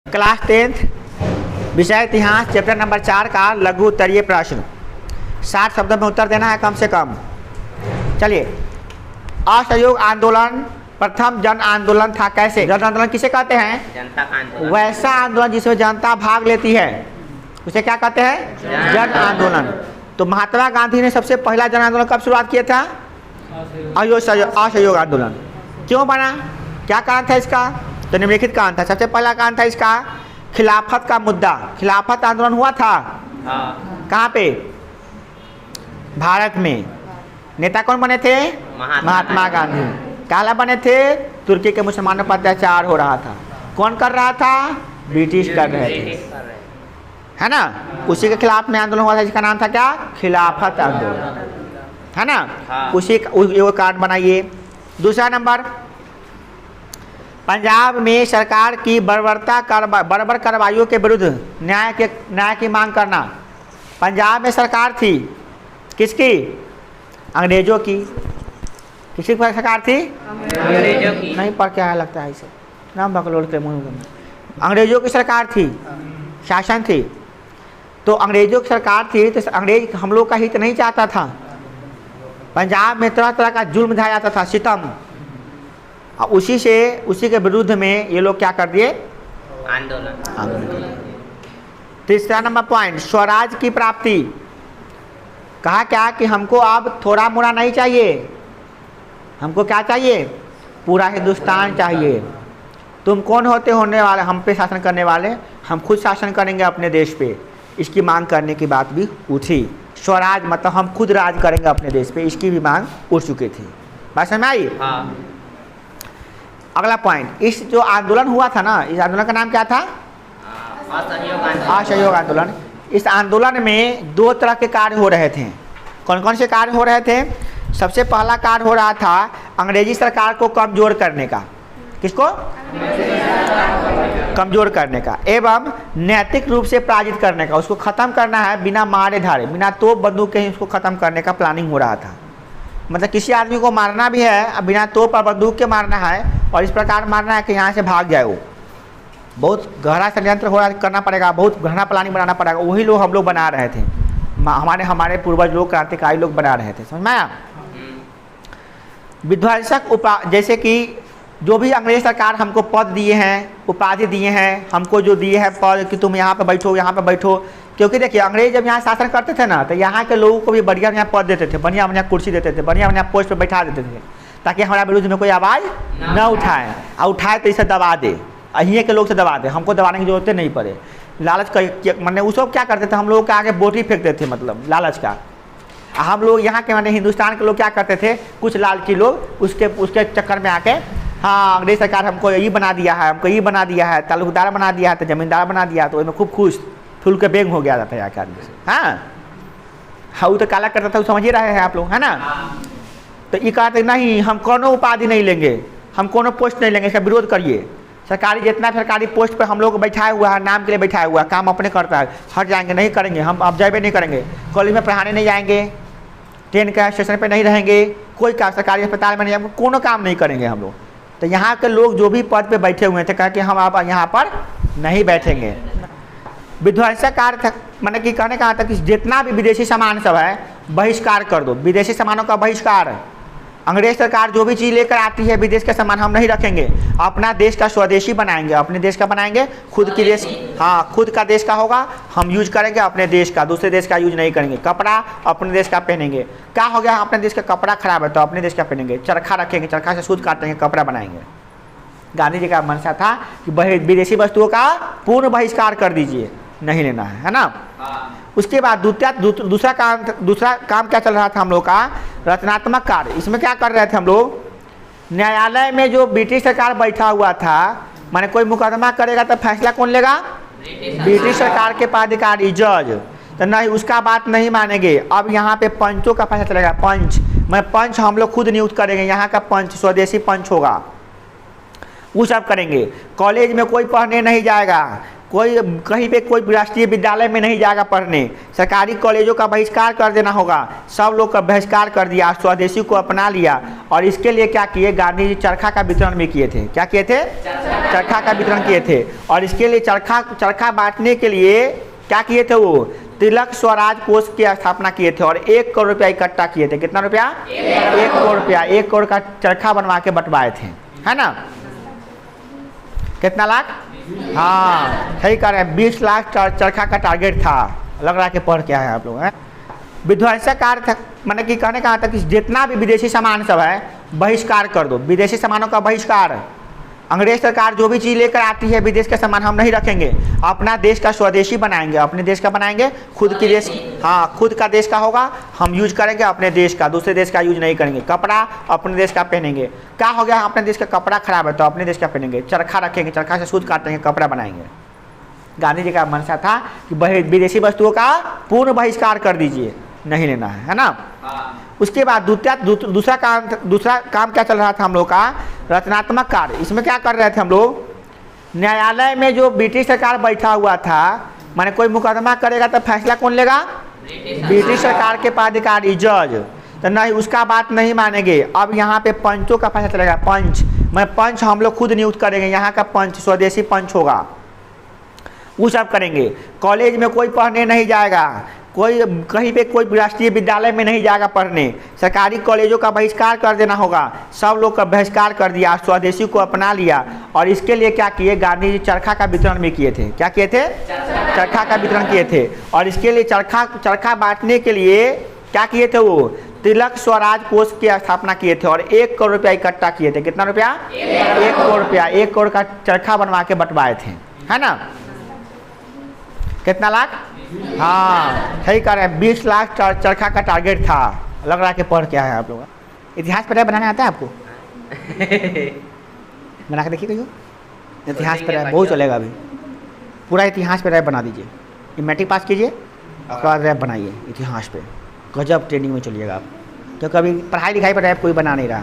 Class 10th विषय इतिहास chapter number 4 का लघु उत्तरीय प्रश्न 60 शब्दों में उत्तर देना है कम से कम। चलिए, असहयोग आंदोलन प्रथम जन आंदोलन था। कैसे? जन आंदोलन किसे कहते हैं? जनता का आंदोलन। वैसा आंदोलन जिसमें जनता भाग लेती है उसे क्या कहते हैं? जन आंदोलन। तो महात्मा गांधी ने सबसे पहला जन आंदोलन कब शुरुआत किया था? असहयोग आंदोलन। क्यों बना? क्या कारण था इसका? तो निम्नलिखित कारण था। सबसे पहला कारण था इसका खिलाफत का मुद्दा। खिलाफत आंदोलन हुआ था कहाँ पे? भारत में। नेता कौन बने थे? महात्मा गांधी। काला बने थे? तुर्की के मुसलमानों पर अत्याचार हो रहा था। कौन कर रहा था? ब्रिटिश कर रहे थे, है ना। उसी के खिलाफ में आंदोलन हुआ था जिसका नाम था क्या? खिलाफत आंदोलन, है ना। उसी वो कार्ड बनाइए। दूसरा नंबर, पंजाब में सरकार की बर्बर कार्रवाइयों के विरुद्ध न्याय की मांग करना। पंजाब में सरकार थी किसकी? अंग्रेजों की। किसकी सरकार थी? अंग्रेजों की। नहीं पढ़ के आया लगता है इसे, नाम बकलोल के मुँह में। अंग्रेजों की सरकार थी, शासन थी। तो अंग्रेजों की सरकार थी तो अंग्रेज हम लोग का हित नहीं चाहता था। पंजाब में तरह तरह का जुल्म ढाया जाता था, सितम। उसी के विरुद्ध में ये लोग क्या कर दिए? आंदोलन। तीसरा नंबर पॉइंट, स्वराज की प्राप्ति। कहा क्या कि हमको अब थोड़ा मोड़ा नहीं चाहिए, हमको क्या चाहिए? पूरा हिंदुस्तान चाहिए। तुम कौन होने वाले हम पे शासन करने वाले? हम खुद शासन करेंगे अपने देश पे। इसकी मांग करने की बात भी उठी। स्वराज मतलब हम खुद राज करेंगे अपने देश पे, इसकी भी मांग उठ चुकी थी। बात समझ में आई? अगला पॉइंट, इस जो आंदोलन हुआ था ना, इस आंदोलन का नाम क्या था? असहयोग आंदोलन। इस आंदोलन में दो तरह के कार्य हो रहे थे। कौन कौन से कार्य हो रहे थे? सबसे पहला कार्य हो रहा था अंग्रेजी सरकार को कमजोर करने का। किसको? कमजोर करने का एवं नैतिक रूप से पराजित करने का। उसको खत्म करना है बिना मारे धारे, बिना तोप बंदूक के ही उसको खत्म करने का प्लानिंग हो रहा था। मतलब किसी आदमी को मारना भी है, बिना तोप और बंदूक के मारना है, और इस प्रकार मारना है कि यहाँ से भाग जाए वो। बहुत गहरा षड्यंत्र करना पड़ेगा, बहुत गहरा प्लानिंग बनाना पड़ेगा। वही लोग हम लोग बना रहे थे, हमारे पूर्वज लोग, क्रांतिकारी लोग बना रहे थे। समझ में आया? विध्वंसक जैसे कि जो भी अंग्रेज सरकार हमको पद दिए हैं, उपाधि दिए हैं, हमको जो दिए हैं पद कि तुम यहाँ पे बैठो, यहाँ पे बैठो। क्योंकि देखिए, अंग्रेज जब यहाँ शासन करते थे ना, तो यहाँ के लोगों को भी बढ़िया बढ़िया पद देते थे, बढ़िया बढ़िया कुर्सी देते थे, बढ़िया बढ़िया पोस्ट पे बैठा देते थे, ताकि हमारे विरुद्ध में कोई आवाज़ न उठाए, और उठाए तो इसे दबा दे, अहिए के लोग से दबा दे, हमको दबाने की जरूरत नहीं पड़े। लालच का मैंने उस क्या करते थे, हम लोग के आगे बोटी फेंकते थे, मतलब लालच का। हम लोग यहाँ के मैंने हिंदुस्तान के लोग क्या करते थे, कुछ लालची लोग उसके चक्कर में आके, हाँ अंग्रेज सरकार हमको ये बना दिया है, हमको ये बना दिया है, तालुकदार बना दिया है, तो जमींदार बना दिया, तो उसमें खूब खुश फूल के बेग हो गया था यहाँ के आदमी से। हाँ वो तो काला करता था, वो समझ ही रहे हैं आप लोग, है ना। तो ये कहते नहीं, हम कोनो उपाधि नहीं लेंगे, हम कोनो पोस्ट नहीं लेंगे, इसका विरोध करिए। सरकारी जितना सरकारी पोस्ट पर हम लोग बैठाए हुआ है, नाम के लिए बैठाया हुआ है, काम अपने करता है, हट जाएंगे, नहीं करेंगे, हम ऑब्जर्व नहीं करेंगे, कॉलेज में पढ़ाने नहीं जाएंगे, ट्रेन के स्टेशन पर नहीं रहेंगे, कोई काम सरकारी अस्पताल में नहीं, हम कोनो काम नहीं करेंगे हम लोग। तो यहाँ के लोग जो भी पद पे बैठे हुए थे, कहा कि हम आप यहाँ पर नहीं बैठेंगे। विध्वंसक कार्य मैंने कि कहने का था कि जितना भी विदेशी सामान सब है बहिष्कार कर दो, विदेशी सामानों का बहिष्कार। अंग्रेज सरकार जो भी चीज़ लेकर आती है विदेश का सामान हम नहीं रखेंगे, अपना देश का स्वदेशी बनाएंगे, अपने देश का बनाएंगे, खुद की देश, हाँ खुद का देश का होगा, हम यूज करेंगे अपने देश का, दूसरे देश का यूज नहीं करेंगे। कपड़ा अपने देश का पहनेंगे। क्या हो गया, अपने देश का कपड़ा खराब है तो अपने देश का पहनेंगे, चरखा रखेंगे, चरखा से सूत काटेंगे, कपड़ा बनाएंगे। गांधी जी का मनसा था कि विदेशी वस्तुओं का पूर्ण बहिष्कार कर दीजिए, नहीं लेना है ना। उसके बाद दूसरा काम क्या चल रहा था हम लोग का? रचनात्मक कार्य। इसमें क्या कर रहे थे हम लोग? न्यायालय में जो ब्रिटिश सरकार बैठा हुआ था, माने कोई मुकदमा करेगा तो फैसला कौन लेगा? ब्रिटिश सरकार के पदाधिकारी, जज। तो नहीं, उसका बात नहीं मानेंगे। अब यहाँ पे पंचों का फैसला चलेगा। पंच हम लोग खुद नियुक्त करेंगे, यहाँ का पंच स्वदेशी पंच होगा, वो सब करेंगे। कॉलेज में कोई पढ़ने नहीं जाएगा, कोई कहीं पे कोई राष्ट्रीय विद्यालय में नहीं जाएगा पढ़ने, सरकारी कॉलेजों का बहिष्कार कर देना होगा। सब लोग का बहिष्कार कर दिया, स्वदेशी को अपना लिया। और इसके लिए क्या किए, गांधी जी चरखा का वितरण भी किए थे। क्या किए थे? चरखा का वितरण किए थे। और इसके लिए चरखा बांटने के लिए क्या किए थे, वो तिलक स्वराज कोष की स्थापना किए थे और 1 करोड़ रुपया इकट्ठा किए थे। कितना रुपया? 1 करोड़ रुपया। 1 करोड़ का चरखा बनवा के बंटवाए थे, है ना। कितना लाख? हाँ सही कह रहे हैं, 20 लाख चरखा का टारगेट था। लग रहा है कि पढ़ क्या है आप लोग हैं। विध्वंसक कार्य था, मैंने कि कहने का था कि जितना भी विदेशी सामान सब है बहिष्कार कर दो, विदेशी सामानों का बहिष्कार। अंग्रेज सरकार जो भी चीज़ लेकर आती है विदेश का सामान हम नहीं रखेंगे, अपना देश का स्वदेशी बनाएंगे। अपने देश का बनाएंगे, खुद की देश, हाँ खुद का देश का होगा, हम यूज करेंगे अपने देश का, दूसरे देश का यूज नहीं करेंगे। कपड़ा अपने देश का पहनेंगे। क्या हो गया, अपने देश का कपड़ा खराब है तो अपने देश का पहनेंगे। चरखा रखेंगे, चरखा से सूत काटेंगे, कपड़ा बनाएंगे। गांधी जी का मनसा था कि विदेशी वस्तुओं का पूर्ण बहिष्कार कर दीजिए, नहीं लेना है ना। उसके बाद दूसरा काम क्या चल रहा था हम लोग का, रचनात्मक कार्य। इसमें क्या कर रहे थे हम लोग, न्यायालय में जो ब्रिटिश सरकार बैठा हुआ था, माने कोई मुकदमा करेगा तो फैसला कौन लेगा? ब्रिटिश सरकार के पदाधिकारी, जज। तो नहीं, उसका बात नहीं मानेंगे। अब यहाँ पे पंचों का फैसला चलेगा। पंच हम लोग खुद नियुक्त करेंगे, यहाँ का पंच स्वदेशी पंच होगा, वो सब करेंगे। कॉलेज में कोई पढ़ने नहीं जाएगा, कोई कहीं पे कोई राष्ट्रीय विद्यालय में नहीं जाएगा पढ़ने, सरकारी कॉलेजों का बहिष्कार कर देना होगा। सब लोग का बहिष्कार कर दिया, स्वदेशी को अपना लिया। और इसके लिए क्या किए, गांधी जी चरखा का वितरण भी किए थे। क्या किए थे? चरखा का वितरण किए थे। और इसके लिए चरखा बांटने के लिए क्या किए थे, वो तिलक स्वराज कोष की स्थापना किए थे और 1 करोड़ रुपया इकट्ठा किए थे। कितना रुपया? 1 करोड़ रुपया। 1 करोड़ का चरखा बनवा के बंटवाए थे, है ना। कितना लाख? हाँ सही कह रहे हैं, 20 लाख चरखा का टारगेट था। लग रहा है कि पढ़ क्या है आप लोग। इतिहास पढ़ाई बनाने आता है आपको? बना के देखिए कहियो। इतिहास पढ़ाई बहुत चलेगा अभी, पूरा इतिहास पढ़ाई बना दीजिए। ये मैट्रिक पास कीजिए, उसके बाद रैप बनाइए इतिहास पे, गजब ट्रेनिंग में चलिएगा आप, क्योंकि अभी पढ़ाई लिखाई पर रैप कोई बना नहीं रहा।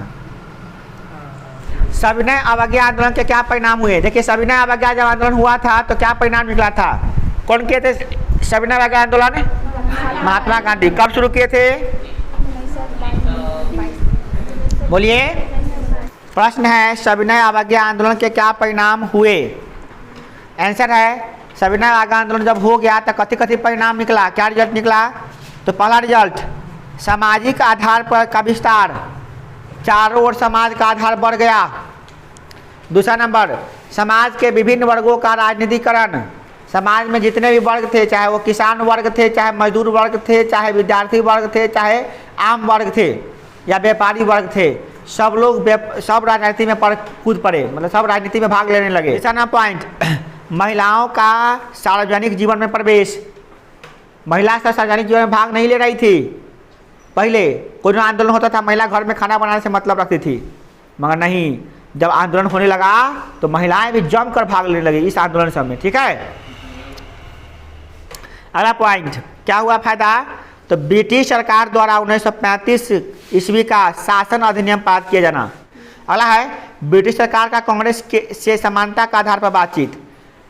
सविनय अवज्ञा आंदोलन के क्या परिणाम हुए? देखिए, सविनय अवज्ञा जब आंदोलन हुआ था तो क्या परिणाम निकला था? कौन किए थे सविनय अवज्ञा आंदोलन? महात्मा गांधी। कब शुरू किए थे? बोलिए। प्रश्न है, सविनय अवज्ञा आंदोलन के क्या परिणाम हुए? आंसर है, सविनय अवज्ञा आंदोलन जब हो गया तो कथी परिणाम निकला, क्या रिजल्ट निकला? तो पहला रिजल्ट, सामाजिक आधार पर का विस्तार, चारों ओर समाज का आधार बढ़ गया। दूसरा नंबर, समाज के विभिन्न वर्गों का राजनीतिकरण। समाज में जितने भी वर्ग थे, चाहे वो किसान वर्ग थे, चाहे मजदूर वर्ग थे, चाहे विद्यार्थी वर्ग थे, चाहे आम वर्ग थे या व्यापारी वर्ग थे, सब लोग सब राजनीति में कूद पड़े, मतलब सब राजनीति में भाग लेने लगे। तीसरा पॉइंट, महिलाओं का सार्वजनिक जीवन में प्रवेश। महिला सार्वजनिक जीवन में भाग नहीं ले रही थी। पहले कोई आंदोलन होता था, महिला घर में खाना बनाने से मतलब रखती थी, मगर नहीं, जब आंदोलन होने लगा तो महिलाएं भी जमकर भाग लेने लगी इस आंदोलन सब में। ठीक है। अगला पॉइंट, क्या हुआ फायदा? तो ब्रिटिश सरकार द्वारा 1935 ईस्वी का शासन अधिनियम पारित किया जाना। अगला है, ब्रिटिश सरकार का कांग्रेस से समानता का आधार पर बातचीत।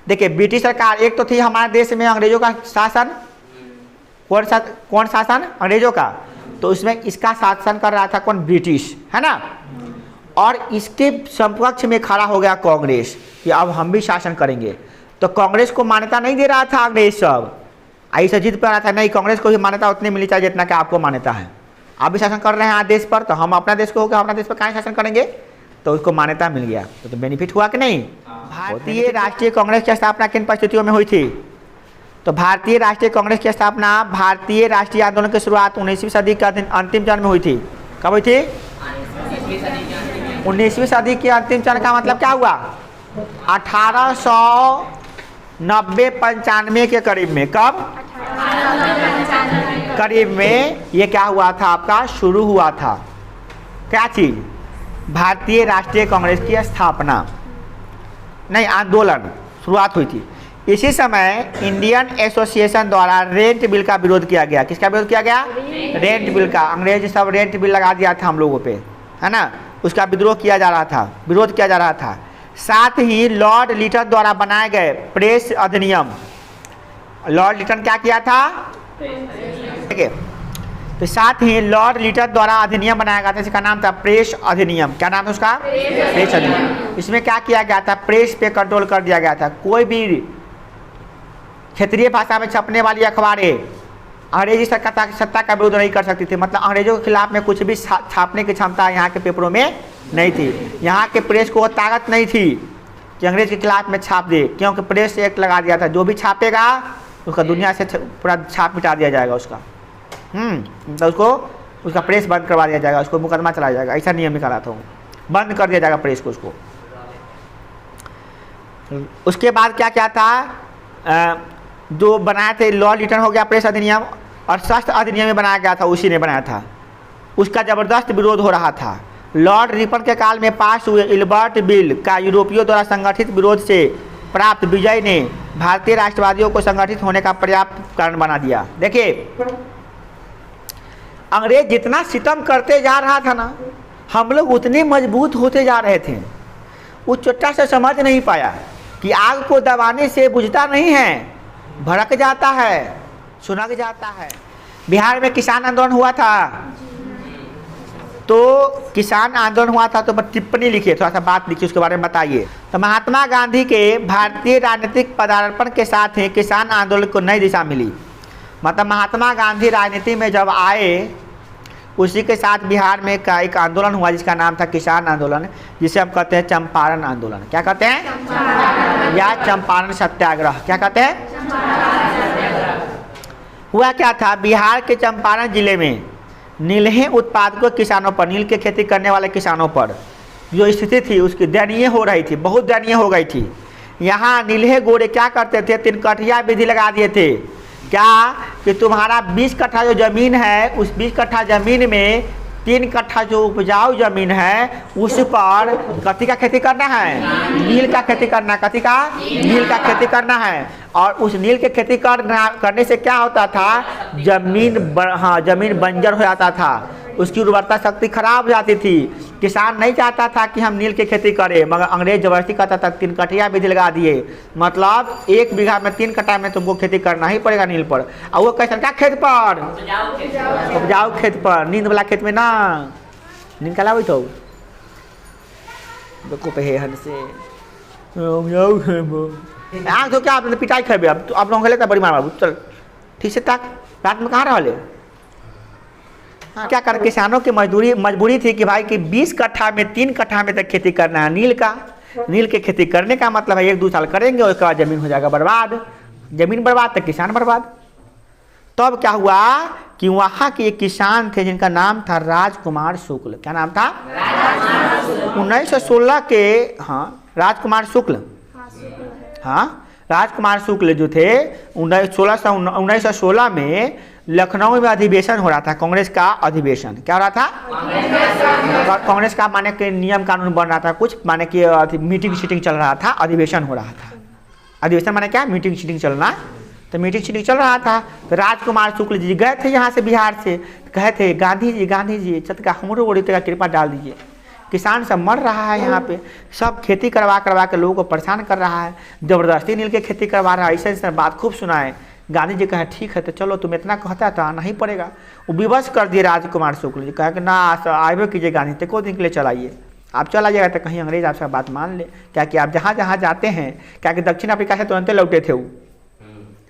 देखिए, ब्रिटिश सरकार एक तो थी हमारे देश में अंग्रेजों का शासन। कौन शासन? अंग्रेजों का। तो उसमें इसका शासन कर रहा था कौन? ब्रिटिश, है ना। और इसके समकक्ष में खड़ा हो गया कांग्रेस कि अब हम भी शासन करेंगे। तो कांग्रेस को मान्यता नहीं दे रहा था अंग्रेज सब, ऐसा जिद पर रहा था, नहीं कांग्रेस को भी मान्यता उतनी मिलनी चाहिए जितना कि आपको मान्यता है। आप भी शासन कर रहे हैं देश पर, तो हम अपना देश को होगा, अपना देश पर कहाँ शासन करेंगे? तो उसको मान्यता मिल गया, तो बेनिफिट हुआ कि नहीं? भारतीय राष्ट्रीय कांग्रेस की स्थापना किन परिस्थितियों में हुई थी? तो भारतीय राष्ट्रीय कांग्रेस की स्थापना, भारतीय राष्ट्रीय आंदोलन की शुरुआत 19वीं सदी के अंतिम चरण में हुई थी। कब हुई थी? 19वीं सदी के अंतिम चरण का मतलब क्या हुआ? 1890-95 के करीब में। कब? करीब में ये क्या हुआ था आपका? शुरू हुआ था। क्या चीज? भारतीय राष्ट्रीय कांग्रेस की स्थापना, नहीं आंदोलन शुरुआत हुई थी। इसी समय इंडियन एसोसिएशन द्वारा रेंट बिल का विरोध किया गया। किसका विरोध किया गया? रेंट बिल का। अंग्रेज सब रेंट बिल लगा दिया था हम लोगों पे, है ना, उसका विद्रोह किया जा रहा था, विरोध किया जा रहा था। साथ ही लॉर्ड लिटन द्वारा बनाए गए प्रेस अधिनियम। लॉर्ड लिटन क्या किया था? ठीक है, तो साथ ही लॉर्ड लिटन द्वारा अधिनियम बनाया गया था, इसका नाम था प्रेस अधिनियम। क्या नाम था उसका? प्रेस अधिनियम। इसमें क्या किया गया था? प्रेस पे कंट्रोल कर दिया गया था। कोई भी क्षेत्रीय भाषा में छपने वाली अखबारें अंग्रेजी सत्ता का विरोध नहीं कर सकती थी। मतलब अंग्रेजों के खिलाफ में कुछ भी छापने की क्षमता यहाँ के पेपरों में नहीं थी। यहाँ के प्रेस को ताकत नहीं थी कि अंग्रेज के खिलाफ में छाप दे, क्योंकि प्रेस एक्ट लगा दिया था, जो भी छापेगा उसका दुनिया से पूरा छाप मिटा दिया जाएगा उसका। तो उसका प्रेस बंद करवा दिया जाएगा, उसको मुकदमा चलाया जाएगा, ऐसा नियम निकाला था। बंद कर दिया जाएगा प्रेस को उसको। उसके बाद क्या क्या था? जो बनाए थे लॉर्ड लिटन हो गया प्रेस अधिनियम, और शस्त्र अधिनियम बनाया गया था, उसी ने बनाया था। उसका ज़बरदस्त विरोध हो रहा था। लॉर्ड रिपन के काल में पास हुए इल्बर्ट बिल का यूरोपियों द्वारा संगठित विरोध से प्राप्त विजय ने भारतीय राष्ट्रवादियों को संगठित होने का पर्याप्त कारण बना दिया। देखिए, अंग्रेज जितना सितम करते जा रहा था ना, हम लोग उतने मजबूत होते जा रहे थे। वो छोटा सा समझ नहीं पाया कि आग को दबाने से बुझता नहीं है, भड़क जाता है, सुनग जाता है। बिहार में किसान आंदोलन हुआ था, तो किसान आंदोलन हुआ था तो टिप्पणी लिखिए, थोड़ा सा बात लिखिए, उसके बारे में बताइए। तो महात्मा गांधी के भारतीय राजनीतिक पदार्पण के साथ ही किसान आंदोलन को नई दिशा मिली। मतलब महात्मा गांधी राजनीति में जब आए, उसी के साथ बिहार में का एक आंदोलन हुआ जिसका नाम था किसान आंदोलन, जिसे हम कहते हैं चंपारण आंदोलन। क्या कहते हैं? या चंपारण सत्याग्रह। क्या कहते हैं? हुआ क्या था? बिहार के चंपारण जिले में नीलहे उत्पादकों किसानों पर, नील की खेती करने वाले किसानों पर जो स्थिति थी उसकी दयनीय हो रही थी, बहुत दयनीय हो गई थी। यहाँ नीलहे गोरे क्या करते थे? 3 कठिया विधि लगा दिए थे। क्या कि तुम्हारा 20 कट्ठा जो ज़मीन है, उस 20 कट्ठा ज़मीन में 3 कट्ठा जो उपजाऊ ज़मीन है उस पर कथी का खेती करना है? नील का खेती करना। कथी का? नील का खेती करना है। और उस नील के खेती करने से क्या होता था? ज़मीन बंजर हो जाता था, उसकी उर्वरता शक्ति खराब हो जाती थी। किसान नहीं चाहता था कि हम नील की खेती करें, मगर अंग्रेज जबरदस्ती कहता था। 3 कठिया विधि लगा दिए, मतलब 1 बीघा में 3 कट्ठा में तुमको खेती करना ही पड़ेगा नील पर। और वो कैसे का खेत पर? उपजाऊ खेत पर। नींद वाला खेत में ना, नींद का लाभ तो आँख तो क्या आपने पिटाई खेबे। अब आप लोग तो बड़ी मार बाबू, चल ठीक से तक रात में कहाँ रहे? क्या कर, किसानों की मजबूरी थी कि भाई कि 20 कट्ठा में 3 कट्ठा में तक खेती करना है नील का। नील की खेती करने का मतलब है 1-2 साल करेंगे, उसके बाद ज़मीन हो जाएगा बर्बाद। ज़मीन बर्बाद तो किसान बर्बाद। तब क्या हुआ कि वहाँ के एक किसान थे जिनका नाम था राजकुमार शुक्ल। क्या नाम था? 1916 के, हाँ राजकुमार शुक्ल, हाँ राजकुमार शुक्ल जो थे 1916 में लखनऊ में अधिवेशन हो रहा था, कांग्रेस का अधिवेशन। क्या हो रहा था? कांग्रेस का माने कि नियम कानून बन रहा था, कुछ माने कि मीटिंग शीटिंग चल रहा था, अधिवेशन हो रहा था। अधिवेशन माने क्या? मीटिंग शीटिंग चलना। तो मीटिंग शीटिंग चल रहा था, तो राजकुमार शुक्ल जी गए थे यहाँ से बिहार से, कहे थे गांधी जी चतका हमरो ओरी का कृपा डाल दीजिए, किसान सब मर रहा है यहाँ पे, सब खेती करवा के लोगों को परेशान कर रहा है, ज़बरदस्ती नील के खेती करवा रहा है। ऐसे बात खूब सुनाए। गांधी जी कहे ठीक है, तो चलो तुम इतना कहता है तो आना ही पड़ेगा। वो विवश कर दिए राजकुमार शुक्ल जी, कहे कि ना आए कीजिए गांधी, तो को दिन के लिए चलाइए, आप चला जाएगा तो कहीं अंग्रेज आपसे बात मान ले। क्या कि आप जहाँ जहाँ जाते हैं, क्या कि दक्षिण अफ्रीका से तुरंत लौटे थे वो,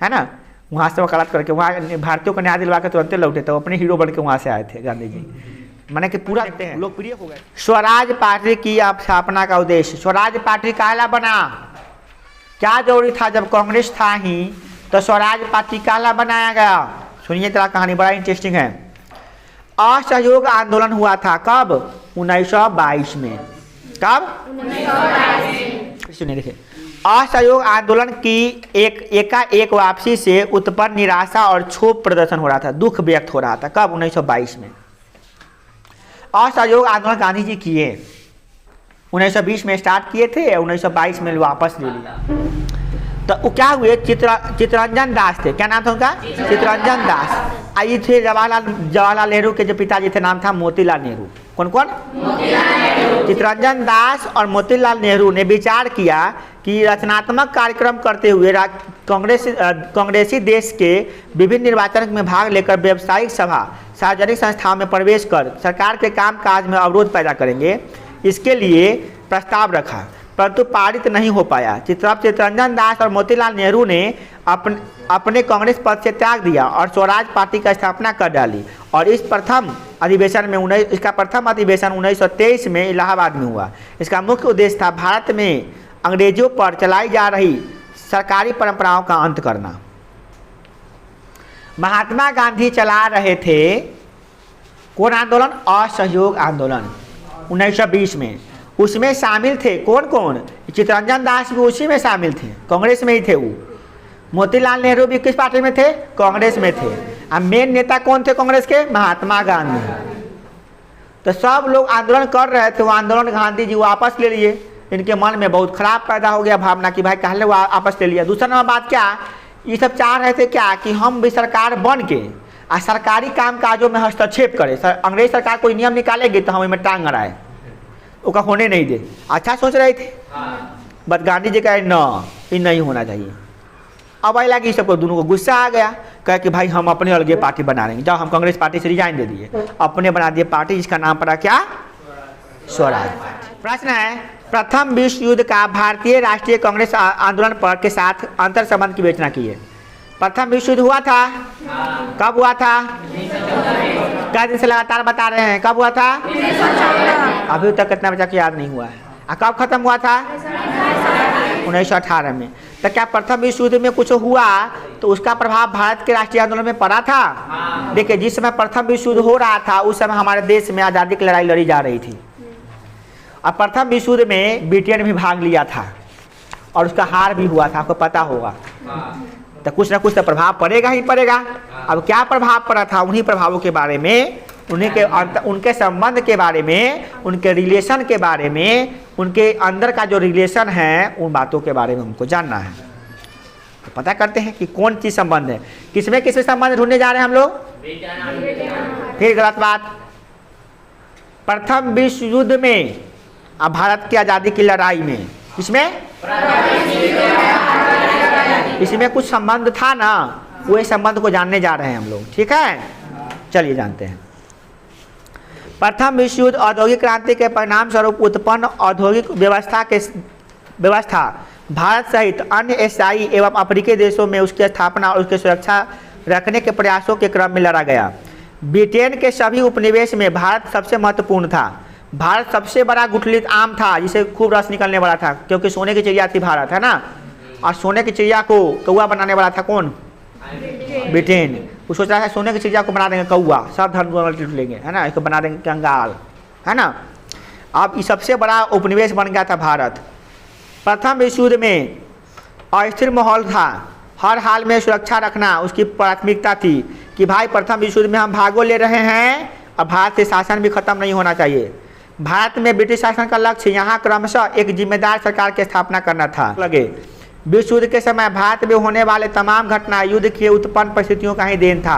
है ना, वहाँ से वकालत करके वहाँ भारतीयों को न्याय दिलवा के तुरंत लौटे थे, अपने हीरो बन के वहाँ से आए थे गांधी जी। माने कि पूरा देखते हैं लोकप्रिय हो गए। स्वराज पार्टी की स्थापना का उद्देश्य, स्वराज पार्टी काला बना, क्या जरूरी था जब कांग्रेस था ही तो स्वराज पार्टी काला बनाया गया। सुनिए जरा कहानी, बड़ा इंटरेस्टिंग है। असहयोग आंदोलन हुआ था कब? 1922 में। कब? 1922। सुनिए देखिए, असहयोग आंदोलन की एकाएक वापसी से उत्पन्न निराशा और क्षोभ प्रदर्शन हो रहा था, दुख व्यक्त हो रहा था। कब? 1922 में। असहयोग आंदोलन गांधी जी किए, 1920 में स्टार्ट किए थे, 1922 में वापस ले लिया। तो वो क्या हुए? चित्तरंजन दास थे। क्या नाम था उनका? चित्तरंजन दास। आई थे जवाहरलाल नेहरू के जो पिताजी थे नाम था मोतीलाल नेहरू। कौन कौन? चित्तरंजन दास और मोतीलाल नेहरू ने विचार किया कि रचनात्मक कार्यक्रम करते हुए कांग्रेसी देश के विभिन्न निर्वाचन में भाग लेकर व्यावसायिक सभा सार्वजनिक संस्थाओं में प्रवेश कर सरकार के कामकाज में अवरोध पैदा करेंगे। इसके लिए प्रस्ताव रखा परंतु पारित नहीं हो पाया। चित्तरंजन दास और मोतीलाल नेहरू ने अपने कांग्रेस पद से त्याग दिया और स्वराज पार्टी का स्थापना कर डाली और इसका प्रथम अधिवेशन 1923 में इलाहाबाद में हुआ। इसका मुख्य उद्देश्य था भारत में अंग्रेजों पर चलाई जा रही सरकारी परंपराओं का अंत करना। महात्मा गांधी चला रहे थे कौन आंदोलन? असहयोग आंदोलन 1920 में। उसमें शामिल थे कौन कौन? चित्तरंजन दास भी उसी में शामिल थे, कांग्रेस में ही थे वो। मोतीलाल नेहरू भी किस पार्टी में थे? कांग्रेस में थे। अब मेन नेता कौन थे कांग्रेस के? महात्मा गांधी। तो सब लोग आंदोलन कर रहे थे, वो आंदोलन गांधी जी वापस ले लिए। इनके मन में बहुत खराब पैदा हो गया भावना कि भाई कहले वो वापस ले लिया। दूसरा नंबर बात क्या, ये सब चाह रहे थे क्या कि हम भी सरकार बन के सरकारी काम काजों में हस्तक्षेप करें। अंग्रेज सरकार कोई नियम निकालेगी तो हम इनमें टांग अड़ाए, उसका होने नहीं दे। अच्छा सोच रहे थे, बट गांधी जी कहे न, ये नहीं होना चाहिए। अब आई लगी सबको, दोनों को गुस्सा आ गया, कहे कि भाई हम अपने अलग पार्टी बना रहे हैं। जब हम कांग्रेस पार्टी से रिजाइन दे दिए, अपने बना दिए पार्टी जिसका नाम पड़ा क्या? स्वराज पार्टी। प्रश्न है, प्रथम विश्व युद्ध का भारतीय राष्ट्रीय कांग्रेस आंदोलन पर के साथ अंतर संबंध की विवेचना की है। प्रथम विश्व युद्ध हुआ था, कब हुआ था? क्या दिन से लगातार बता रहे हैं, कब हुआ था? अभी तक कितना बच्चा को याद नहीं हुआ है। कब खत्म हुआ था? 1918 में। तो क्या प्रथम विश्व युद्ध में कुछ हुआ तो उसका प्रभाव भारत के राष्ट्रीय आंदोलन में पड़ा था? देखिए, जिस समय प्रथम विश्व युद्ध हो रहा था उस समय हमारे देश में आज़ादी की लड़ाई लड़ी जा रही थी। और प्रथम विश्व युद्ध में ब्रिटेन भी भाग लिया था और उसका हार भी हुआ था, आपको पता होगा। तो कुछ ना कुछ तो प्रभाव पड़ेगा ही पड़ेगा। अब क्या प्रभाव पड़ा था, उन्हीं प्रभावों के बारे में, उनके संबंध के बारे में, उनके रिलेशन के बारे में, उनके अंदर का जो रिलेशन है उन बातों के बारे में हमको जानना है। तो पता करते हैं कि कौन चीज संबंध है, किसमें किसमें संबंध ढूंढने जा रहे हैं हम लोग। फिर गलत बात, प्रथम विश्व युद्ध में अब भारत की आज़ादी की लड़ाई में, इसमें इसमें कुछ संबंध था ना, वो संबंध को जानने जा रहे हैं हम लोग। ठीक है, चलिए जानते हैं। प्रथम विश्व युद्ध औद्योगिक क्रांति के परिणाम स्वरूप उत्पन्न औद्योगिक व्यवस्था भारत सहित अन्य एशियाई एवं अफ्रीकी देशों में उसकी स्थापना और उसकी सुरक्षा रखने के प्रयासों के क्रम में लड़ा गया। ब्रिटेन के सभी उपनिवेश में भारत सबसे महत्वपूर्ण था। भारत सबसे बड़ा गुठलित आम था जिसे खूब रस निकलने वाला था, क्योंकि सोने की चिड़िया थी भारत, है ना। और सोने की चिड़िया को कौआ बनाने वाला था कौन? ब्रिटेन। वो सोच रहा है सोने की चिड़िया को बना देंगे कौआ, सब धर्म लूट लेंगे, है ना, इसको बना देंगे कंगाल, है ना। अब ये सबसे बड़ा उपनिवेश बन गया था भारत। प्रथम विश्व युद्ध में अस्थिर माहौल था, हर हाल में सुरक्षा रखना उसकी प्राथमिकता थी कि भाई प्रथम विश्व युद्ध में हम भागो ले रहे हैं और भारत से शासन भी खत्म नहीं होना चाहिए। भारत में ब्रिटिश शासन का लक्ष्य यहाँ क्रमशः एक जिम्मेदार सरकार की स्थापना करना था। लगे विश्व युद्ध के समय भारत में होने वाले तमाम घटना युद्ध की उत्पन्न परिस्थितियों का ही देन था।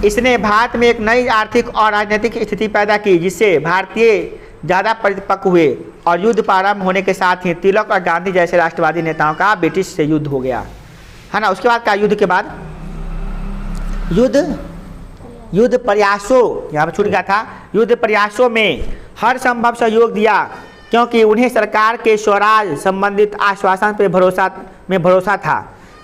इसने भारत में एक नई आर्थिक और राजनीतिक स्थिति पैदा की जिससे भारतीय ज़्यादा परिपक्व हुए और युद्ध प्रारंभ होने के साथ ही तिलक और गांधी जैसे राष्ट्रवादी नेताओं का ब्रिटिश से युद्ध हो गया, है ना। उसके बाद क्या, युद्ध के बाद युद्ध प्रयासों, यहाँ पर छूट गया था, युद्ध प्रयासों में हर संभव सहयोग दिया क्योंकि उन्हें सरकार के स्वराज संबंधित आश्वासन पे भरोसा था।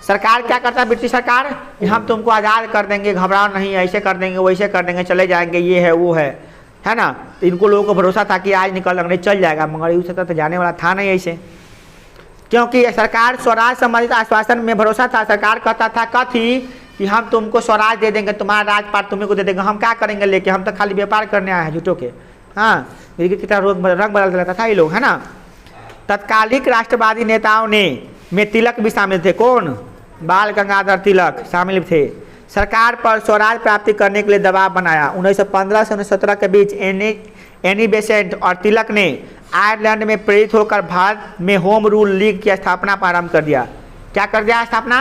सरकार क्या करता, ब्रिटिश सरकार, हम तुमको आज़ाद कर देंगे, घबराओ नहीं, ऐसे कर देंगे वैसे कर देंगे, चले जाएंगे, ये है वो है ना। तो इनको लोगों को भरोसा था कि आज निकल अंग्रेज चल जाएगा, मगर युद्ध तो जाने वाला था नहीं ऐसे, क्योंकि सरकार स्वराज संबंधित आश्वासन में भरोसा था। सरकार कहता था कथी कि हम तुमको स्वराज दे देंगे, तुम्हारा राजपाट तुम्हें को दे देंगे, हम क्या करेंगे लेके, हम तो खाली व्यापार करने आए हैं झूठों के। हाँ, कितना रंग बदल देता था ये लोग, है ना। तत्कालिक राष्ट्रवादी नेताओं में तिलक भी शामिल थे। कौन? बाल गंगाधर तिलक शामिल थे। सरकार पर स्वराज प्राप्ति करने के लिए दबाव बनाया। 1915 से 1917 के बीच एनी बेसेंट और तिलक ने आयरलैंड में प्रेरित होकर भारत में होम रूल लीग की स्थापना प्रारंभ कर दिया। क्या कर दिया स्थापना?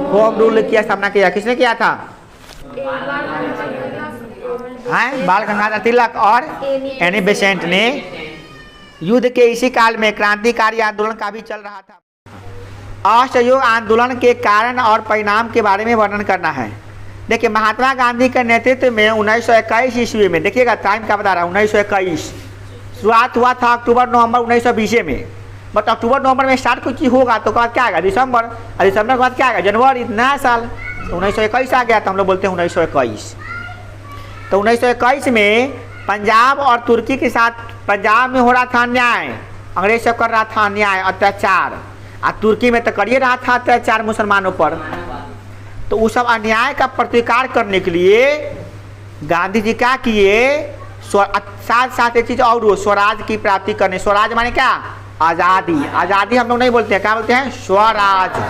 होम रूल की स्थापना किया। किसने किया था? हैं बाल गंगाधर तिलक और एनी बेसेंट ने युद्ध के इसी काल में क्रांतिकारी आंदोलन का भी चल रहा था। असहयोग आंदोलन के कारण और परिणाम के बारे में वर्णन करना है। देखिए महात्मा गांधी के नेतृत्व में 1921 ईस्वी में, देखिएगा टाइम क्या बता रहा है, 1921 शुरुआत हुआ था अक्टूबर नवंबर 1920 में, बट अक्टूबर नवंबर में स्टार्ट कुछ होगा तो बाद क्या आएगा दिसंबर, और दिसंबर के बाद क्या आएगा जनवरी, नया साल, तो 1921 आ गया, तो हम लोग बोलते हैं 1921। तो 1921 में पंजाब और तुर्की के साथ पंजाब में हो रहा था अन्याय, अंग्रेज सब कर रहा था अन्याय अत्याचार, और तुर्की में तो कर ही रहा था अत्याचार मुसलमानों पर। तो उस सब अन्याय का प्रतिकार करने के लिए गांधी जी क्या किए, साथ साथ एक चीज़ और, स्वराज की प्राप्ति करने। स्वराज माने क्या, आज़ादी। आज़ादी हम लोग नहीं बोलते हैं, क्या बोलते हैं, स्वराज।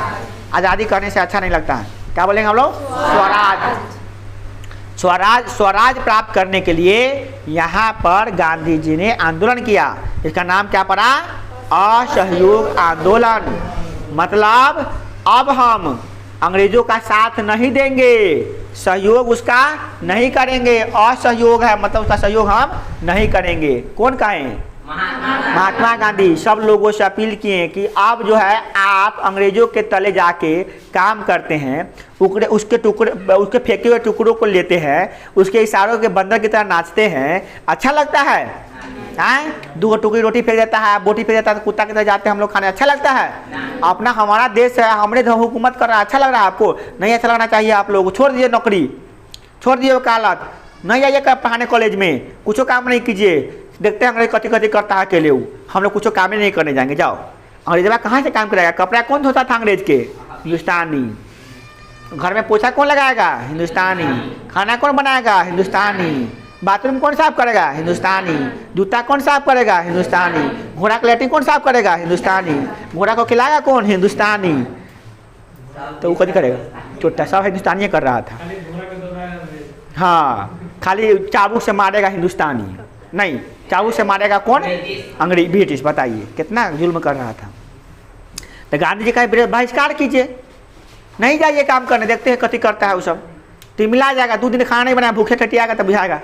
आज़ादी करने से अच्छा नहीं लगता है, क्या बोलेंगे हम लोग, स्वराज। स्वराज प्राप्त करने के लिए यहाँ पर गांधी जी ने आंदोलन किया। इसका नाम क्या पड़ा, असहयोग आंदोलन। मतलब अब हम अंग्रेजों का साथ नहीं देंगे, सहयोग उसका नहीं करेंगे। असहयोग है मतलब उसका सहयोग हम नहीं करेंगे। कौन कहें, महात्मा गांधी सब लोगों से अपील किए कि आप जो है आप अंग्रेजों के तले जाके काम करते हैं, उसके फेंके हुए टुकड़ों को लेते हैं, उसके इशारों के बंदर की तरह नाचते हैं, अच्छा लगता है? दो टुकड़ी रोटी फेंक देता है, बोटी फेंक देता है, तो कुत्ता की तरह जाते हैं हम लोग खाने, अच्छा लगता है? अपना हमारा देश है, हमने जो हुकूमत कर रहा है, अच्छा लग रहा है आपको? नहीं अच्छा लगना चाहिए। आप लोग छोड़ दीजिए नौकरी, छोड़ दीजिए वकालत, नहीं आइए पढ़ाने कॉलेज में, कुछ काम नहीं कीजिए, देखते हैं अंग्रेज कति कति करता है अकेले, हम लोग कुछ काम ही नहीं करने जाएंगे। जाओ अंग्रेज कहाँ से काम करेगा? कपड़ा कौन धोता था अंग्रेज के? हिंदुस्तानी। घर में पोछा कौन लगाएगा? हिंदुस्तानी। खाना कौन बनाएगा? हिंदुस्तानी। बाथरूम कौन साफ करेगा? हिंदुस्तानी। जूता कौन साफ करेगा? हिंदुस्तानी। घोड़ा का लैट्रिन कौन साफ करेगा? हिंदुस्तानी। घोड़ा को खिलाएगा कौन? हिंदुस्तानी। तो वो कभी करेगा? छोटा सब हिंदुस्तानी कर रहा था। हाँ, खाली चाबुक से मारेगा हिंदुस्तानी, नहीं चाबुक से मारेगा कौन? अंग्रेज, ब्रिटिश। बताइए कितना जुल्म कर रहा था। तो गांधी जी का बहिष्कार कीजिए, नहीं जाइए काम करने, देखते हैं कति करता है वो सब। तो मिला जाएगा, 2 दिन खाना नहीं बनाया, भूखे ठटियाएगा तब बुझाएगा।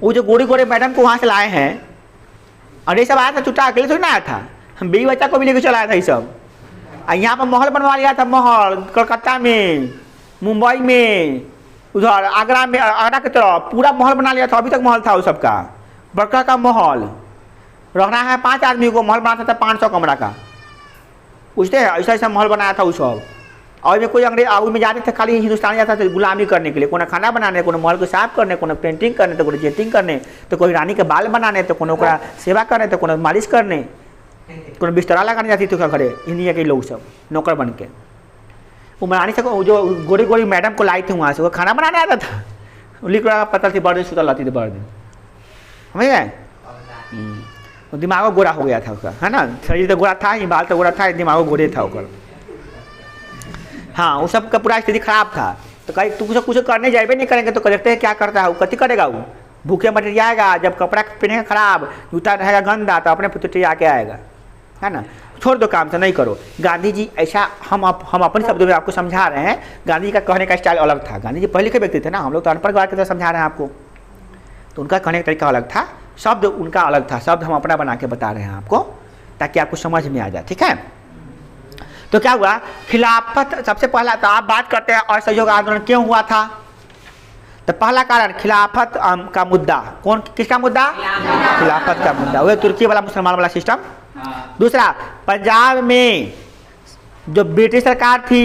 वो जो गोरे गोरे मैडम को वहाँ से लाए हैं, और ये सब आया था चुट्टा, अकेले थोड़ी ना आया था, हम बीवी बच्चा को भी लेकर चलाया था ये सब। और यहाँ पर महल बनवा लिया था, महल कलकत्ता में, मुंबई में, उधर आगरा में, आगरा की तरफ पूरा महल बना लिया था। अभी तक महल था वो सबका, बड़का का महल। रहना है 5 आदमी को, महल बनाता था 500 कमरा का, पूछते हैं ऐसा ऐसा महल बनाया था वो सब। और में कोई अंग्रेज आगू में जाते थे, खाली हिंदुस्तानी जाता था गुलामी करने के लिए, कोनो खाना बनाने, कोनो महल को साफ करने, कोनो पेंटिंग करने, तो कोनो जेटिंग करने, तो कोई रानी के बाल बनाने, तो कोनो ओकरा सेवा करने, तो कोनो मालिश करने, कोनो बिस्तरा लगाने जाती थी घरे इंडिया के लोग सब नौकर बन के। वो रानी से जो गोरी गोरी मैडम को लाई थी वहाँ से, वो खाना बनाने आता था, लिख रहा पता थी, बर्ड सुतल रहती थी बर्ड दिन, समझ गए? दिमाग गोरा हो गया था उसका, है ना? शरीर तो गोरा था ही, बाल तो गोरा था, दिमाग गोरे था ऊपर। हाँ, वो सब का पूरा स्थिति खराब था। तो कहीं तू कुछ करने जाए नहीं करेंगे तो देखते हैं क्या करता है वो, कति करेगा वो, भूखे मटेरियल आएगा। जब कपड़ा पहनेगा खराब, जूता रहेगा गंदा, तो अपने पुत्री आके आएगा, है ना? छोड़ दो काम से, नहीं करो। गांधी जी ऐसा, हम अपने शब्दों में आपको समझा रहे हैं। गांधी जी का कहने का स्टाइल अलग था। गांधी जी पहले के व्यक्ति थे ना, हम लोग तो अनपढ़ गवार की तरह समझा रहे हैं आपको, तो उनका कहने का तरीका अलग था, शब्द उनका अलग था। शब्द हम अपना बना के बता रहे हैं आपको, ताकि आपको समझ में आ जाए, ठीक है? तो क्या हुआ, खिलाफत सबसे पहला। तो आप बात करते हैं असहयोग आंदोलन क्यों हुआ था? तो पहला कारण खिलाफत का मुद्दा। कौन, किसका मुद्दा? खिलाफत का मुद्दा, वह तुर्की वाला मुसलमान वाला सिस्टम। दूसरा, पंजाब में जो ब्रिटिश सरकार थी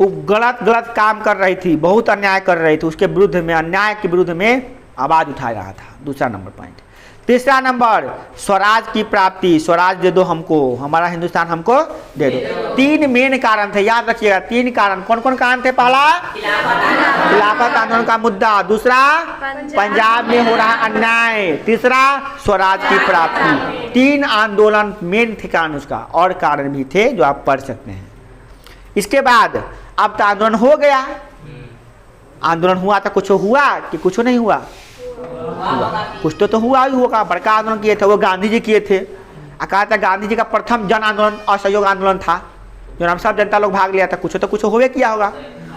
वो गलत काम कर रही थी, बहुत अन्याय कर रही थी, उसके विरुद्ध में, अन्याय के विरुद्ध में आवाज़ उठा रहा था। दूसरा नंबर पॉइंट। तीसरा नंबर, स्वराज की प्राप्ति, स्वराज दे दो हमको, हमारा हिंदुस्तान हमको दे दो। 3 मेन कारण थे, याद रखिएगा 3 कारण। कौन कौन कारण थे? पहला खिलाफत आंदोलन का मुद्दा, दूसरा पंजाब में हो रहा अन्याय, तीसरा स्वराज की प्राप्ति। 3 आंदोलन मेन थे कारण उसका, और कारण भी थे जो आप पढ़ सकते हैं। इसके बाद अब तो आंदोलन हो गया, आंदोलन हुआ था, कुछ हुआ कि कुछ नहीं हुआ? कुछ तो हुआ ही होगा। बड़का आंदोलन किए थे वो गांधी जी किए थे। कहा था गांधी जी का प्रथम जन आंदोलन असहयोग आंदोलन था, जो हम सब जनता लोग भाग लिया था। कुछ तो कुछ होवे किया होगा।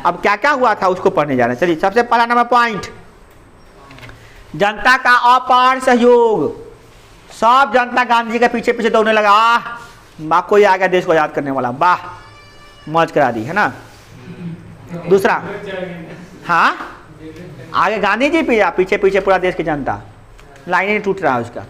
अब क्या क्या हुआ था उसको पढ़ने जाना। चलिए, सबसे पहला नंबर पॉइंट, जनता का अपार सहयोग, सब जनता गांधी जी के पीछे पीछे दौड़ने लगा। वाह, कोई आ गया देश को आजाद करने वाला, वाह मौज करा दी, है ना। दूसरा, हाँ आगे गांधी जी पीछे पीछे पूरा देश की जनता, लाइन नहीं टूट रहा है उसका।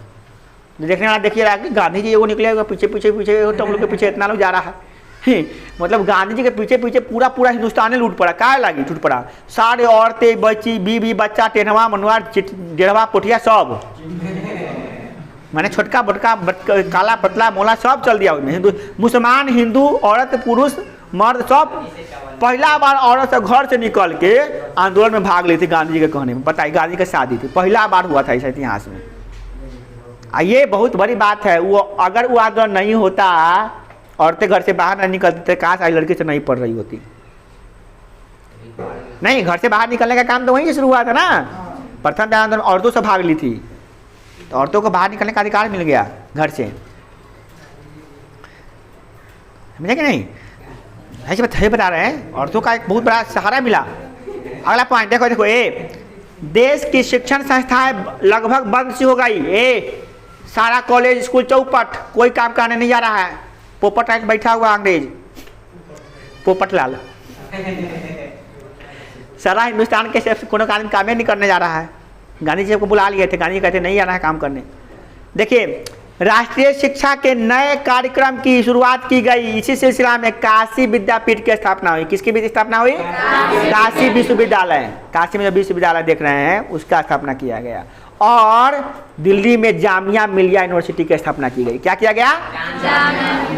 देखने वाला देखिए रहा कि गांधी जी वो निकले पीछे पीछे पीछे, तुम लोग के पीछे इतना लोग जा रहा है। मतलब गांधी जी के पीछे पीछे पूरा पूरा हिंदुस्तान ने लूट पड़ा, क्या लगी टूट पड़ा। सारे औरतें, बच्ची, बीबी, बच्चा, टेढ़वा, मनुआ, डेढ़वा, पोठिया, सब मैंने छोटका बटका काला पतला मोला सब चल दिया उसमें। हिंदू, मुसलमान, हिंदू, औरत, पुरुष, मर्द, सब पहला बार औरत से घर से निकल के आंदोलन में भाग ली थी गांधी जी के कहने में। बताइए, गांधी की शादी थी, पहला बार हुआ था इस इतिहास में। ये बहुत बड़ी बात है। वो अगर वो आंदोलन नहीं होता, औरतें घर से बाहर नहीं निकलती थे, काश आई लड़की से नहीं पढ़ रही होती। नहीं, घर से बाहर निकलने का काम तो वहीं से शुरू हुआ था ना। प्रथम आंदोलन औरतों से भाग ली थी, तो औरतों को बाहर निकलने का अधिकार मिल गया घर से, समझे कि नहीं। ऐसे बता रहे हैं, औरतों का एक बहुत बड़ा सहारा मिला। अगला पॉइंट देखो देखो, देश की शिक्षण संस्थाएं लगभग बंद सी हो गई। सारा कॉलेज स्कूल चौपट, कोई काम करने नहीं जा रहा है। पोपट राइट बैठा हुआ अंग्रेज पोपट लाल, सारा हिंदुस्तान के सिर्फ कोनो आदमी काम नहीं करने जा रहा है। गांधी जी को बुला लिए थे, गांधी जी कहते नहीं जाना है काम करने। देखिए, राष्ट्रीय शिक्षा के नए कार्यक्रम की शुरुआत की गई। इसी सिलसिला में काशी विद्यापीठ की स्थापना हुई। किसकी भी स्थापना हुई? काशी विश्वविद्यालय। काशी में जो विश्वविद्यालय देख रहे हैं उसका स्थापना किया गया। और दिल्ली में जामिया मिलिया यूनिवर्सिटी की स्थापना की गई। क्या किया गया?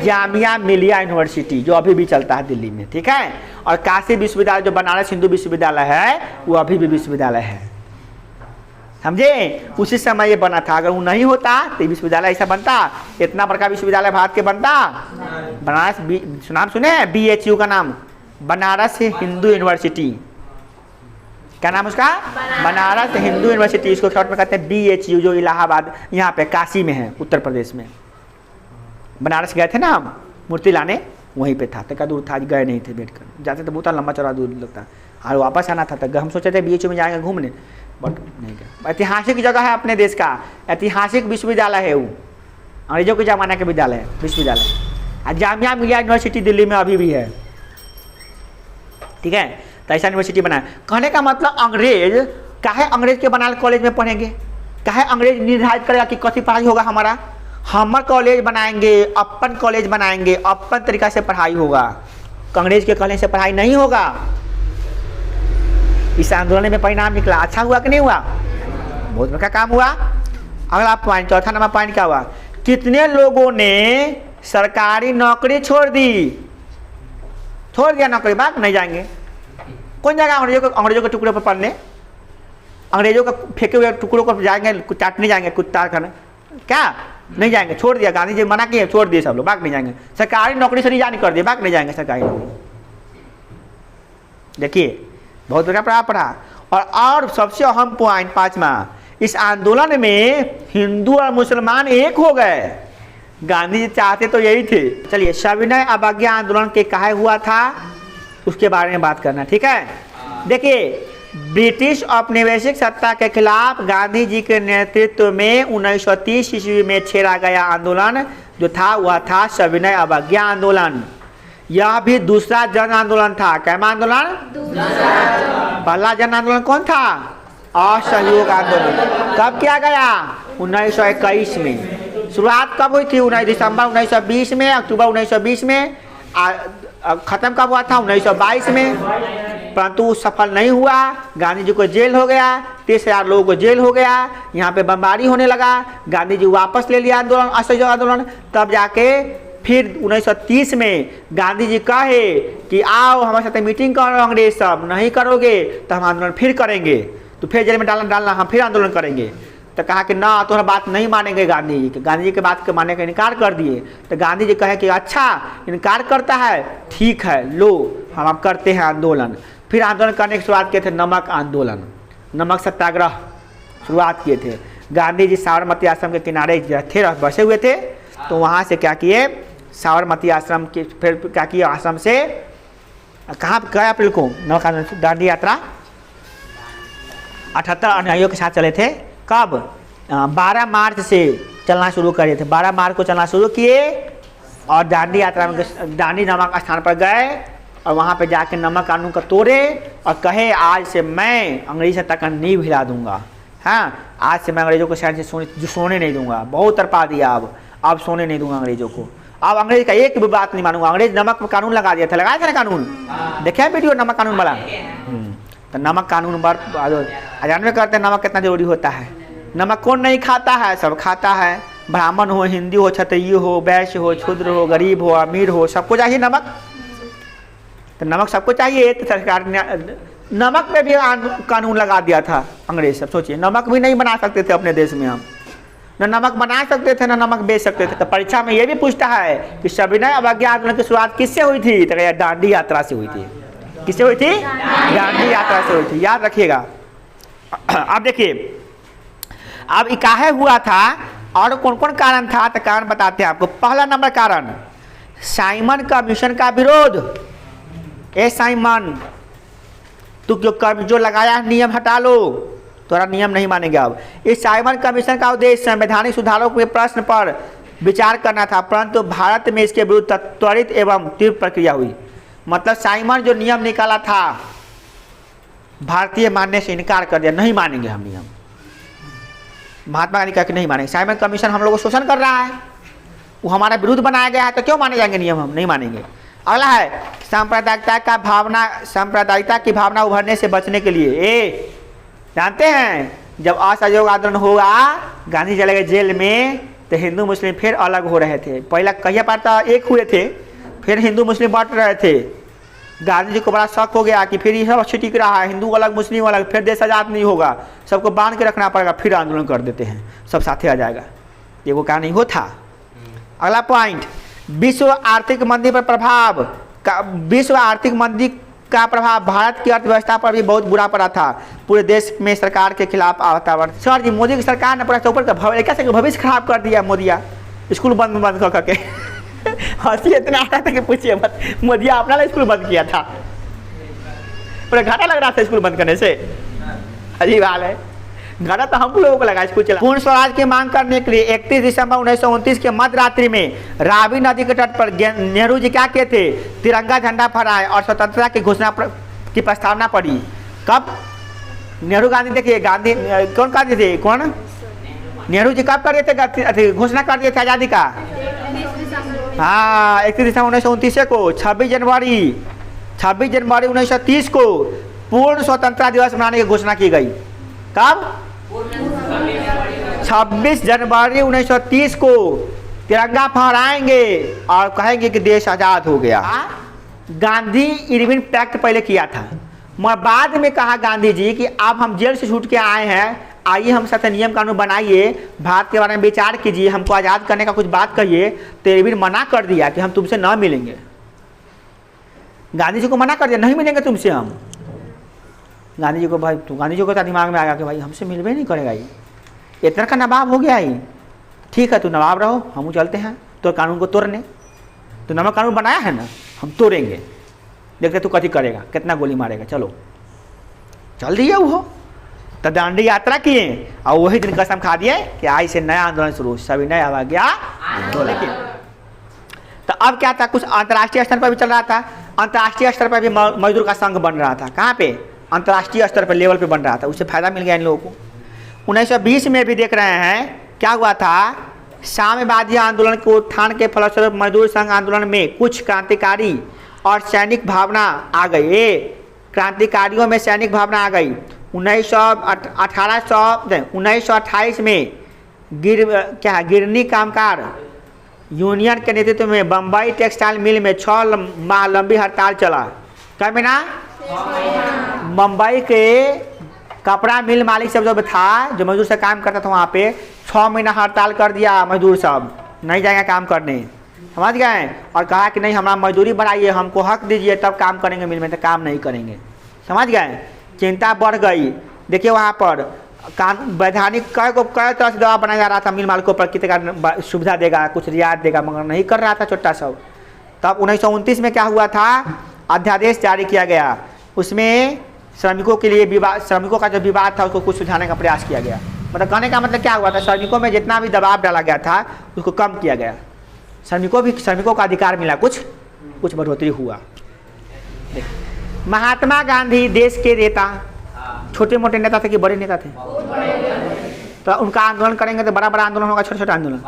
जामिया मिलिया यूनिवर्सिटी, जो अभी भी चलता है दिल्ली में, ठीक है। और काशी विश्वविद्यालय जो बनारस हिंदू विश्वविद्यालय है, वो अभी भी विश्वविद्यालय है, समझे। उसी समय ये बना था। अगर वो नहीं होता तो विश्वविद्यालय ऐसा बनता, इतना बड़का विश्वविद्यालय भारत के बनता। बनारस नाम सुने हैं? BHU का नाम, बनारस हिंदू यूनिवर्सिटी। क्या नाम उसका? बनारस हिंदू यूनिवर्सिटी। इसको शॉर्ट में कहते हैं BHU, जो इलाहाबाद यहाँ पे काशी में है, उत्तर प्रदेश में। बनारस गए थे ना हम मूर्ति लाने, वहीं पे था। तक दूर था, गए नहीं थे, बैठ कर जाते तो बहुत लंबा चौड़ा दूर लगता, और वापस आना था। तक हम सोचे थे BHU में जाएंगे घूमने, बट नहीं गया। ऐतिहासिक जगह है अपने देश का, ऐतिहासिक विश्वविद्यालय है वो, अंग्रेजों के ज़माना के विद्यालय है, विश्वविद्यालय। जामिया मिलिया यूनिवर्सिटी दिल्ली में अभी भी है, ठीक है। तो ऐसा यूनिवर्सिटी बनाया। कहने का मतलब अंग्रेज काहे अंग्रेज के बनाए कॉलेज में पढ़ेंगे? काहे अंग्रेज निर्धारित करेगा कि कथी पढ़ाई होगा हमारा? हमर कॉलेज बनाएंगे, अपन कॉलेज बनाएंगे, अपन तरीका से पढ़ाई होगा। अंग्रेज के कहने से पढ़ाई नहीं होगा। इस आंदोलन में परिणाम निकला, अच्छा हुआ कि नहीं हुआ? बहुत बड़ा काम हुआ। अगला पॉइंट, चौथा नंबर पॉइंट क्या हुआ? कितने लोगों ने सरकारी नौकरी छोड़ दी? छोड़ दिया नौकरी, बात नहीं जाएंगे। कौन जाएगा अंग्रेजों के टुकड़े पर पढ़ने? अंग्रेजों का फेंके हुए टुकड़ों पर जाएंगे, चाटने जाएंगे, कुत्ता खाने? क्या नहीं जाएंगे? छोड़ दिया, गांधी जी मना किए, छोड़ दिए सब लोग, बाग नहीं जाएंगे। सरकारी नौकरी से रिजाइन कर दिए, बाग नहीं जाएंगे सरकारी नौकरी। देखिए, बहुत बड़ा पढ़ा। और सबसे अहम पॉइंट पांचवा, इस आंदोलन में हिंदू और मुसलमान एक हो गए। गांधी जी चाहते तो यही थे। चलिए, सविनय अवज्ञा आंदोलन के काहे हुआ था उसके बारे में बात करना, ठीक है। देखिए, ब्रिटिश औपनिवेशिक सत्ता के खिलाफ गांधी जी के नेतृत्व में 1930 ईस्वी में छेड़ा गया आंदोलन जो था वह था सविनय अवज्ञा आंदोलन। यह भी दूसरा जन आंदोलन था। कैसा आंदोलन? पहला जन आंदोलन कौन था? असहयोग आंदोलन। कब किया गया? 1921 में। शुरुआत कब हुई थी? 19 दिसंबर 1920 में, अक्टूबर 1920 में। खत्म कब हुआ था? 1922 में। परंतु सफल नहीं हुआ। गांधी जी को जेल हो गया, 30,000 लोगों को जेल हो गया, यहाँ पे बमबारी होने लगा। गांधी जी वापस ले लिया आंदोलन, असहयोग आंदोलन। तब जाके फिर 1930 में गांधी जी कहे कि आओ हमारे साथ मीटिंग करो, अंग्रेज सब नहीं करोगे तो हम आंदोलन फिर करेंगे, तो फिर जेल में डालना हम फिर आंदोलन करेंगे। तो कहा कि ना, तुम्हारा बात नहीं मानेंगे गांधी जी के। गांधी जी के बात के मानने का इनकार कर दिए। तो गांधी जी कहे कि अच्छा इनकार करता है, ठीक है, लो हम अब करते हैं आंदोलन। फिर आंदोलन करने की शुरुआत किए थे नमक आंदोलन, नमक सत्याग्रह शुरुआत किए थे। गांधी जी साबरमती आश्रम के किनारे थे, बसे हुए थे। तो वहाँ से क्या किए, साबरमती आश्रम के, फिर क्या किए, आश्रम से कहाँ गया अप्रैल को नमक आंदोलन, दांडी यात्रा 78 अनुयायियों के साथ चले थे। कब 12 मार्च से चलना शुरू करे थे। 12 मार्च को चलना शुरू किए और दांडी यात्रा में दांडी नामक स्थान पर गए और वहाँ पे जाके नमक कानून को तोड़े और कहे आज से मैं अंग्रेजी सत्ता का नींव हिला दूंगा। हाँ, आज से मैं अंग्रेजों को शहर से सोने नहीं दूंगा। बहुत तरपा दिया, अब सोने नहीं दूंगा अंग्रेजों को। अब अंग्रेज का एक भी बात नहीं मानूंगा। अंग्रेज नमक पर कानून लगा दिया था, लगाया था ना कानून, देखे हैं वीडियो नमक कानून वाला। तो नमक कानून पर अजान करते हैं नमक कितना जरूरी होता है। नमक कौन नहीं खाता है? सब खाता है, ब्राह्मण हो, हिंदू हो, क्षत्रिय हो, वैश्य हो, क्षुद्र हो, गरीब हो, अमीर हो, सबको चाहिए नमक। तो नमक सबको चाहिए। तो सरकार ने नमक पे भी कानून लगा दिया था अंग्रेज सब। सोचिए, नमक भी नहीं बना सकते थे अपने देश में हम, न नमक बना सकते थे, न नमक बेच सकते थे। तो परीक्षा में ये भी पूछता है कि सविनय अवज्ञा आंदोलन की शुरुआत किससे हुई थी? तो दांडी यात्रा से हुई थी। किससे हुई थी? दांडी यात्रा से हुई थी, याद रखिएगा। अब देखिए, अब इकाहे हुआ था और कौन कौन कारण था? तो कारण बताते हैं आपको। पहला नंबर कारण, साइमन कमीशन का विरोध। ए साइमन, तू जो लगाया नियम हटा लो, तुम्हारा नियम नहीं मानेंगे। अब इस साइमन कमीशन का उद्देश्य संवैधानिक सुधारों के प्रश्न पर विचार करना था, परंतु भारत में इसके विरुद्ध त्वरित एवं तीव्र प्रक्रिया हुई। मतलब साइमन जो नियम निकाला था, भारतीय मानने से इनकार कर दिया, नहीं मानेंगे हम नियम। महात्मा गांधी कह के नहीं मानेंगे। साइमन कमीशन हम लोग को शोषण कर रहा है, वो हमारा विरुद्ध बनाया गया है, तो क्यों माने जाएंगे नियम? हम नहीं मानेंगे। अगला है सांप्रदायिकता की भावना उभरने से बचने के लिए। जानते हैं जब असहयोग आंदोलन होगा, गांधी चले गए जेल में, तो हिंदू मुस्लिम फिर अलग हो रहे थे। पहला कहिया पार तो एक हुए थे, फिर हिंदू मुस्लिम बांट रहे थे। गांधी जी को बड़ा शक हो गया कि फिर ये सब अच्छी टिक रहा है, हिंदू अलग मुस्लिम अलग, फिर देश आज़ाद नहीं होगा, सबको बांध के रखना पड़ेगा, फिर आंदोलन कर देते हैं, सब साथे आ जाएगा। ये वो कहा नहीं हो था। अगला पॉइंट, विश्व आर्थिक मंदी पर प्रभाव। विश्व आर्थिक मंदी का प्रभाव भारत की अर्थव्यवस्था पर भी बहुत बुरा पड़ा था। पूरे देश में सरकार के खिलाफ वातावरण। सर जी, मोदी की सरकार ने पूरा चौपट का कैसे भविष्य खराब कर दिया मोदिया, स्कूल बंद कर करके। हंसी इतना आ रहा था कि पूछिए मत। मोदिया अपना स्कूल बंद किया था, पूरा घाटा लग रहा था स्कूल बंद करने से। अजीब हाल है, घाटा तो हम लोगों को लगा स्कूल चला। पूर्ण स्वराज की मांग करने के लिए 31 दिसंबर 1929 के मध्य रात्रि में रावी नदी के तट पर नेहरू जी क्या किए थे? तिरंगा झंडा फहराए और स्वतंत्रता की घोषणा की प्रस्तावना पड़ी। कब? नेहरू गांधी, देखिए गांधी कौन गांधी थे? कौन? नेहरू जी कब कर दिए थे घोषणा कर दिए थे आज़ादी का? हाँ, 31 दिसंबर 1929 को। 26 जनवरी 1930 को पूर्ण स्वतंत्रता दिवस मनाने की घोषणा की गई। कब? 26 जनवरी 1930 को तिरंगा फहराएंगे और कहेंगे कि देश आज़ाद हो गया। गांधी इरविन पैक्ट पहले किया था, मगर बाद में कहा गांधी जी कि अब हम जेल से छूट के आए हैं, आइए हम साथ नियम कानून बनाइए, भारत के बारे में विचार कीजिए, हमको आज़ाद करने का कुछ बात कहिए। तो इरविन मना कर दिया कि हम तुमसे ना मिलेंगे। गांधी जी को मना कर दिया, नहीं मिलेंगे तुमसे हम। गांधी जी को भाई, तो गांधी जी को दिमाग में आया कि भाई हमसे मिलवे नहीं करेगा, ये इतना का नवाब हो गया ही। ठीक है, तू नवाब रहो, हम चलते हैं तो कानून को तोड़ने। तो नमक कानून बनाया है ना, हम तोड़ेंगे, देखते तू कथी करेगा, कितना गोली मारेगा। चलो चल दिए वो। तो दांडी यात्रा किए और वही दिन कसम खा दिए कि आज से नया आंदोलन शुरू, सविनय अवज्ञा आंदोलन। तो अब क्या था, कुछ अंतर्राष्ट्रीय स्तर पर भी चल रहा था। अंतर्राष्ट्रीय स्तर पर भी मजदूर का संघ बन रहा था। कहाँ पे? अंतर्राष्ट्रीय स्तर पर लेवल पे बन रहा था। उससे फायदा मिल गया इन लोगों को। 1920 में भी देख रहे हैं क्या हुआ था। साम्यवादी आंदोलन के उत्थान के फलस्वरूप मजदूर संघ आंदोलन में कुछ क्रांतिकारी और सैनिक भावना आ गई। क्रांतिकारियों में सैनिक भावना आ गई। 1928 में गिरनी कामगार यूनियन के नेतृत्व में बम्बई टेक्सटाइल मिल में 6 माह लंबी हड़ताल चला। क्या महीना? मुंबई के कपड़ा मिल मालिक सब जो था, जो मजदूर से काम करता था, वहाँ पे 6 महीना हड़ताल कर दिया। मजदूर सब नहीं जाएंगे काम करने, समझ गए। और कहा कि नहीं, हमारा मजदूरी बढ़ाइए, हमको हक दीजिए, तब काम करेंगे मिल में, तो काम नहीं करेंगे, समझ गए। चिंता बढ़ गई। देखिए वहाँ पर वैधानिक कई तरह से दबाव बनाया जा रहा था मिल मालिकों पर, कितने सुविधा देगा, कुछ रियायत देगा, मगर नहीं कर रहा था छोटा सब। तब 1929 में क्या हुआ था, अध्यादेश जारी किया गया। उसमें श्रमिकों के लिए विवाद, श्रमिकों का जो विवाद था उसको कुछ सुलझाने का प्रयास किया गया। मतलब कहने का मतलब क्या हुआ था, श्रमिकों में जितना भी दबाव डाला गया था उसको कम किया गया, श्रमिकों का अधिकार मिला, कुछ बढ़ोतरी हुआ। महात्मा गांधी देश के नेता छोटे मोटे नेता थे कि बड़े नेता थे? तो उनका आंदोलन करेंगे तो बड़ा बड़ा आंदोलन होगा, छोटा छोटा आंदोलन?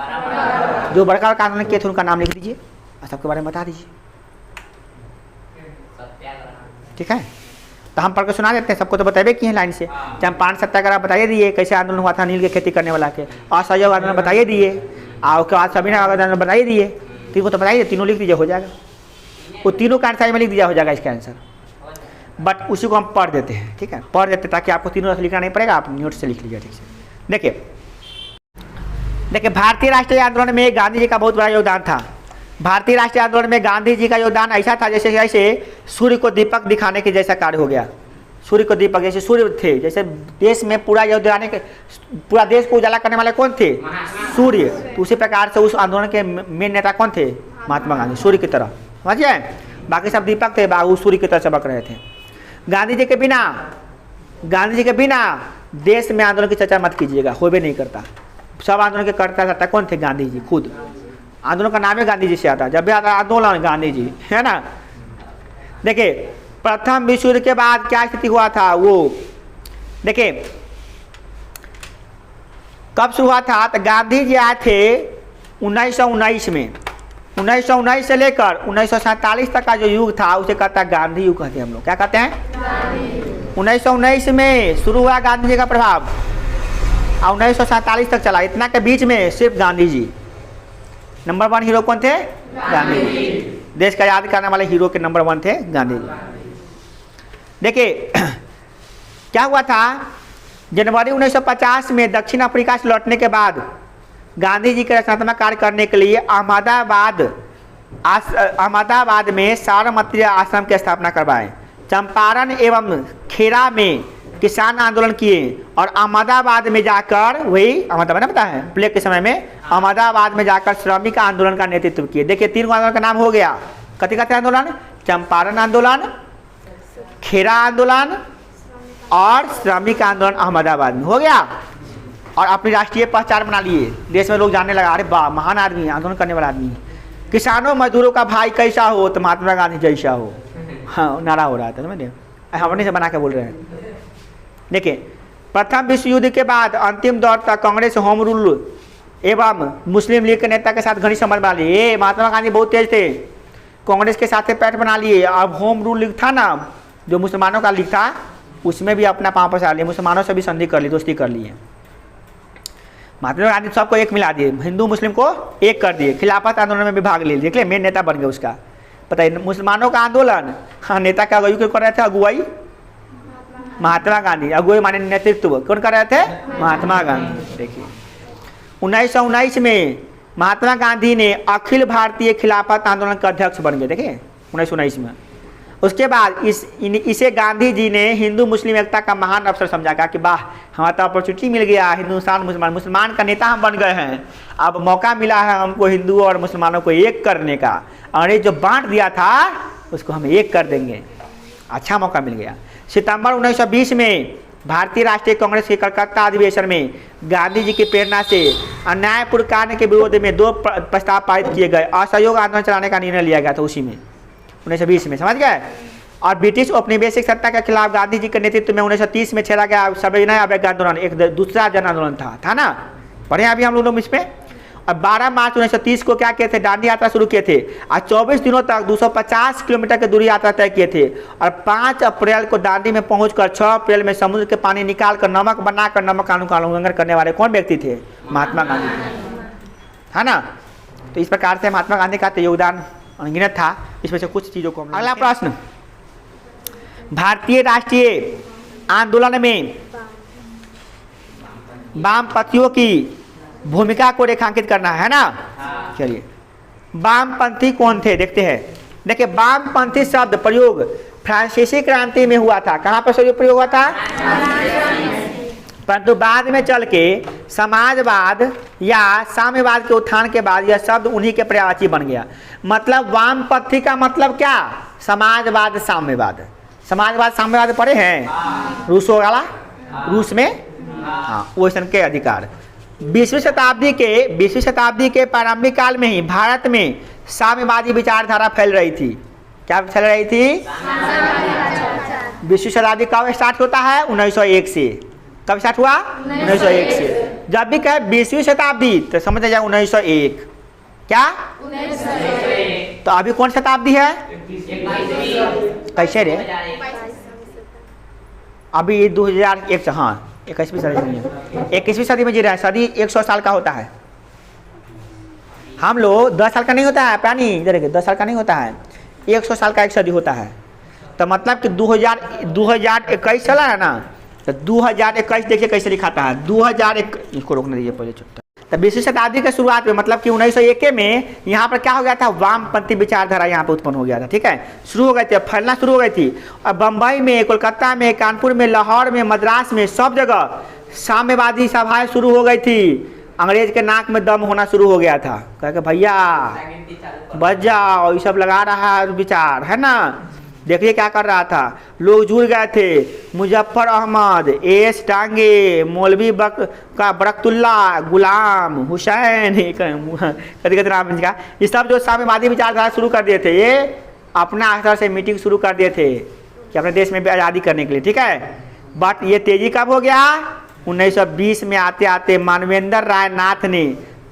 जो बड़का बड़का आंदोलन किए थे उनका नाम लिख दीजिए और सबके बारे में बता दीजिए, ठीक है? तो हम पढ़ के सुना देते हैं, सबको तो बताइए किए हैं लाइन से। चाहे हम 5 सत्याग्रह बताइए दिए, कैसे आंदोलन हुआ था नील की खेती करने वाला के, असहयोग आंदोलन बताइए दिए, और उसके बाद सभी आंदोलन बताइए दिए, तीनों को तो बताइए, तीनों लिख दीजिए, हो जाएगा। वो तीनों का आंसर में लिख दिया, हो जाएगा इसका आंसर। बट उसी को हम पढ़ देते हैं, ठीक है? पढ़ देते ताकि आपको तीनों लिखना नहीं पड़ेगा, आप नोट से लिख लीजिए, ठीक से। देखिए भारतीय राष्ट्रीय आंदोलन में गांधी जी का बहुत बड़ा योगदान था। भारतीय राष्ट्रीय आंदोलन में गांधी जी का योगदान ऐसा था जैसे सूर्य को दीपक दिखाने के जैसा कार्य हो गया। सूर्य को दीपक, जैसे सूर्य थे, जैसे देश में पूरा पूरा देश को उजाला करने वाले कौन थे? सूर्य। तो उसी प्रकार से उस आंदोलन के मेन नेता कौन थे? महात्मा गांधी, सूर्य की तरह, समझिए? बाकी सब दीपक थे, बाबू सूर्य की तरह चमक रहे थे। गांधी जी के बिना देश में आंदोलन की चर्चा मत कीजिएगा, हो भी नहीं करता। सब आंदोलन के करता कौन थे? गांधी जी खुद। आंदोलन का नाम है गांधी जी से आता है, जब भी आता आंदोलन गांधी जी, है ना? देखिए प्रथम विश्व युद्ध के बाद क्या स्थिति हुआ था, वो देखिए कब शुरू हुआ था? तो गांधी जी आए थे 1919 में। 1919 से लेकर 1947 तक का जो युग था उसे कहता है गांधी युग कहते हैं हम लोग। क्या कहते हैं? 1919 में शुरू हुआ गांधी जी का प्रभाव और 1947 तक चला। इतना के बीच में सिर्फ गांधी जी नंबर 1 हीरो कौन थे? गांधी जी। देश का याद करने वाले हीरो के नंबर 1 थे गांधी जी। देखिए क्या हुआ था, जनवरी 1950 में दक्षिण अफ्रीका से लौटने के बाद गांधी जी के रचनात्मक कार्य करने के लिए अहमदाबाद में साबरमती आश्रम की स्थापना करवाए। चंपारण एवं खेड़ा में किसान आंदोलन किए और अहमदाबाद में जाकर, वही अहमदाबाद पता है प्लेग के समय में, अहमदाबाद में जाकर श्रमिक आंदोलन का नेतृत्व किए। देखिए 3 आंदोलन का नाम हो गया। कथी आंदोलन? चंपारण आंदोलन, खेड़ा आंदोलन और श्रमिक आंदोलन अहमदाबाद में हो गया। और अपनी राष्ट्रीय पहचान बना लिए, देश में लोग जानने लगा, अरे वाह महान आदमी, आंदोलन करने वाला आदमी। किसानों मजदूरों का भाई कैसा हो तो महात्मा गांधी जैसा हो, हाँ नारा हो रहा था, समझे? हमने से बना के बोल रहे हैं। देखिए प्रथम विश्व युद्ध के बाद अंतिम दौर तक कांग्रेस होम रूल एवं मुस्लिम लीग के नेता के साथ घनिष्ठ संबंध बना लिए। महात्मा गांधी बहुत तेज थे, कांग्रेस के साथ पैठ बना लिए। अब होम रूल लीग था ना, जो मुसलमानों का लीग था, उसमें भी अपना पाँव पसार लिए, मुसलमानों से भी संधि कर ली, दोस्ती कर लिए। महात्मा गांधी सबको एक मिला दिए, हिंदू मुस्लिम को एक कर दिए, खिलाफत आंदोलन में भी भाग ले लिए। देख ले मेन नेता बन गए उसका, पता है? मुसलमानों का आंदोलन, हाँ नेता का अगुवाई कर रहे थे, अगुवाई महात्मा गांधी, अगुवाई माने नेतृत्व कौन कर रहे थे? महात्मा गांधी। देखिए 1919 में महात्मा गांधी ने अखिल भारतीय खिलाफत आंदोलन का अध्यक्ष बन गए। देखिए 1919 में। उसके बाद इसे गांधी जी ने हिंदू मुस्लिम एकता का महान अवसर समझा, कहा कि वाह हमारा तो अपॉर्चुनिटी मिल गया, हिंदुस्तान मुसलमान का नेता हम बन गए हैं, अब मौका मिला है हमको हिंदुओं और मुसलमानों को एक करने का। अंग्रेज जो बांट दिया था उसको हम एक कर देंगे, अच्छा मौका मिल गया। सितंबर 1920 में भारतीय राष्ट्रीय कांग्रेस के कलकत्ता अधिवेशन में गांधी जी की प्रेरणा से अन्यायपूर्ण कार्य के विरोध में 2 प्रस्ताव पारित किए गए। असहयोग आंदोलन चलाने का निर्णय लिया गया था उसी में 1920 में, समझ गए? और ब्रिटिश औपनिवेशिक सत्ता के खिलाफ गांधी जी के नेतृत्व में 1930 में छेड़ा गया सविनय अवज्ञा आंदोलन, एक दूसरा जन आंदोलन था ना? पढ़े अभी हम लोग इस पे। और 12 मार्च 1930 को क्या किए थे? दांडी यात्रा शुरू किए थे और 24 दिनों तक 250 किलोमीटर की दूरी यात्रा तय किए थे। और 5 अप्रैल को दांडी में पहुंचकर 6 अप्रैल में समुद्र के पानी निकालकर नमक बनाकर नमक कानून का उल्लंघन करने वाले कौन व्यक्ति थे? महात्मा गांधी, है ना? तो इस प्रकार से महात्मा गांधी का योगदान अनगिनत था। इसमें से कुछ चीज़ों को। अगला प्रश्न, भारतीय राष्ट्रीय आंदोलन में वामपंथियों की भूमिका को रेखांकित करना है ना? चलिए वामपंथी कौन थे देखते हैं। देखिए वामपंथी शब्द प्रयोग फ्रांसीसी क्रांति में हुआ था। कहाँ पर प्रयोग हुआ था? परंतु बाद में चल के समाजवाद या साम्यवाद के उत्थान के बाद यह शब्द उन्हीं के पर्यायवाची बन गया। मतलब वामपंथी का मतलब क्या? समाजवाद साम्यवाद। समाजवाद साम्यवाद पढ़े हैं? रूसो वाला, रूस में हाँ वोसन के अधिकार। 20वीं शताब्दी के प्रारंभिक काल में ही भारत में साम्यवादी विचारधारा फैल रही थी। क्या फैल रही थी? 20वीं शताब्दी कब स्टार्ट होता है? 1901 से। कब स्टार्ट हुआ? 1901 से। जब भी कहे 20वीं शताब्दी तो समझ जाए 1901। क्या? 1901। तो अभी कौन शताब्दी है? कैसे रे? अभी 2001 से, हाँ 21वीं सदी में, 21वीं सदी में जी रहा है। सदी 100 साल का होता है। हम लोग 10 साल का नहीं होता है प्राणी, इधर 10 साल का नहीं होता है, 100 साल का एक सदी होता है। तो मतलब कि 2021 चला है ना, तो 2021 देखिए कैसे लिखाता है 2001। इसको रोकने दीजिए पहले छुट्टा। तो 20वीं शताब्दी के शुरुआत में मतलब कि 1901 में यहाँ पर क्या हो गया था? वामपंथी विचारधारा यहाँ पर उत्पन्न हो गया था। ठीक है, शुरू हो गई थी, फैलना शुरू हो गई थी। और बम्बई में, कोलकाता में, कानपुर में, लाहौर में, मद्रास में, सब जगह साम्यवादी सभाएं शुरू हो गई थी। अंग्रेज के नाक में दम होना शुरू हो गया था। कह के भैया बच जाओ, ये सब लगा रहा है विचार, है ना। देखिए क्या कर रहा था, लोग जुड़ गए थे। मुजफ्फर अहमद, एस टांगे, मौलवी बरकतुल्ला, गुलाम हुसैन, कभी नाम इनका, ये सब जो साम्यवादी विचारधारा शुरू कर दिए थे, ये अपना स्तर से मीटिंग शुरू कर दिए थे कि अपने देश में भी आज़ादी करने के लिए। ठीक है, बट ये तेजी कब हो गया? 1920 में आते आते मानवेंद्र राय नाथ ने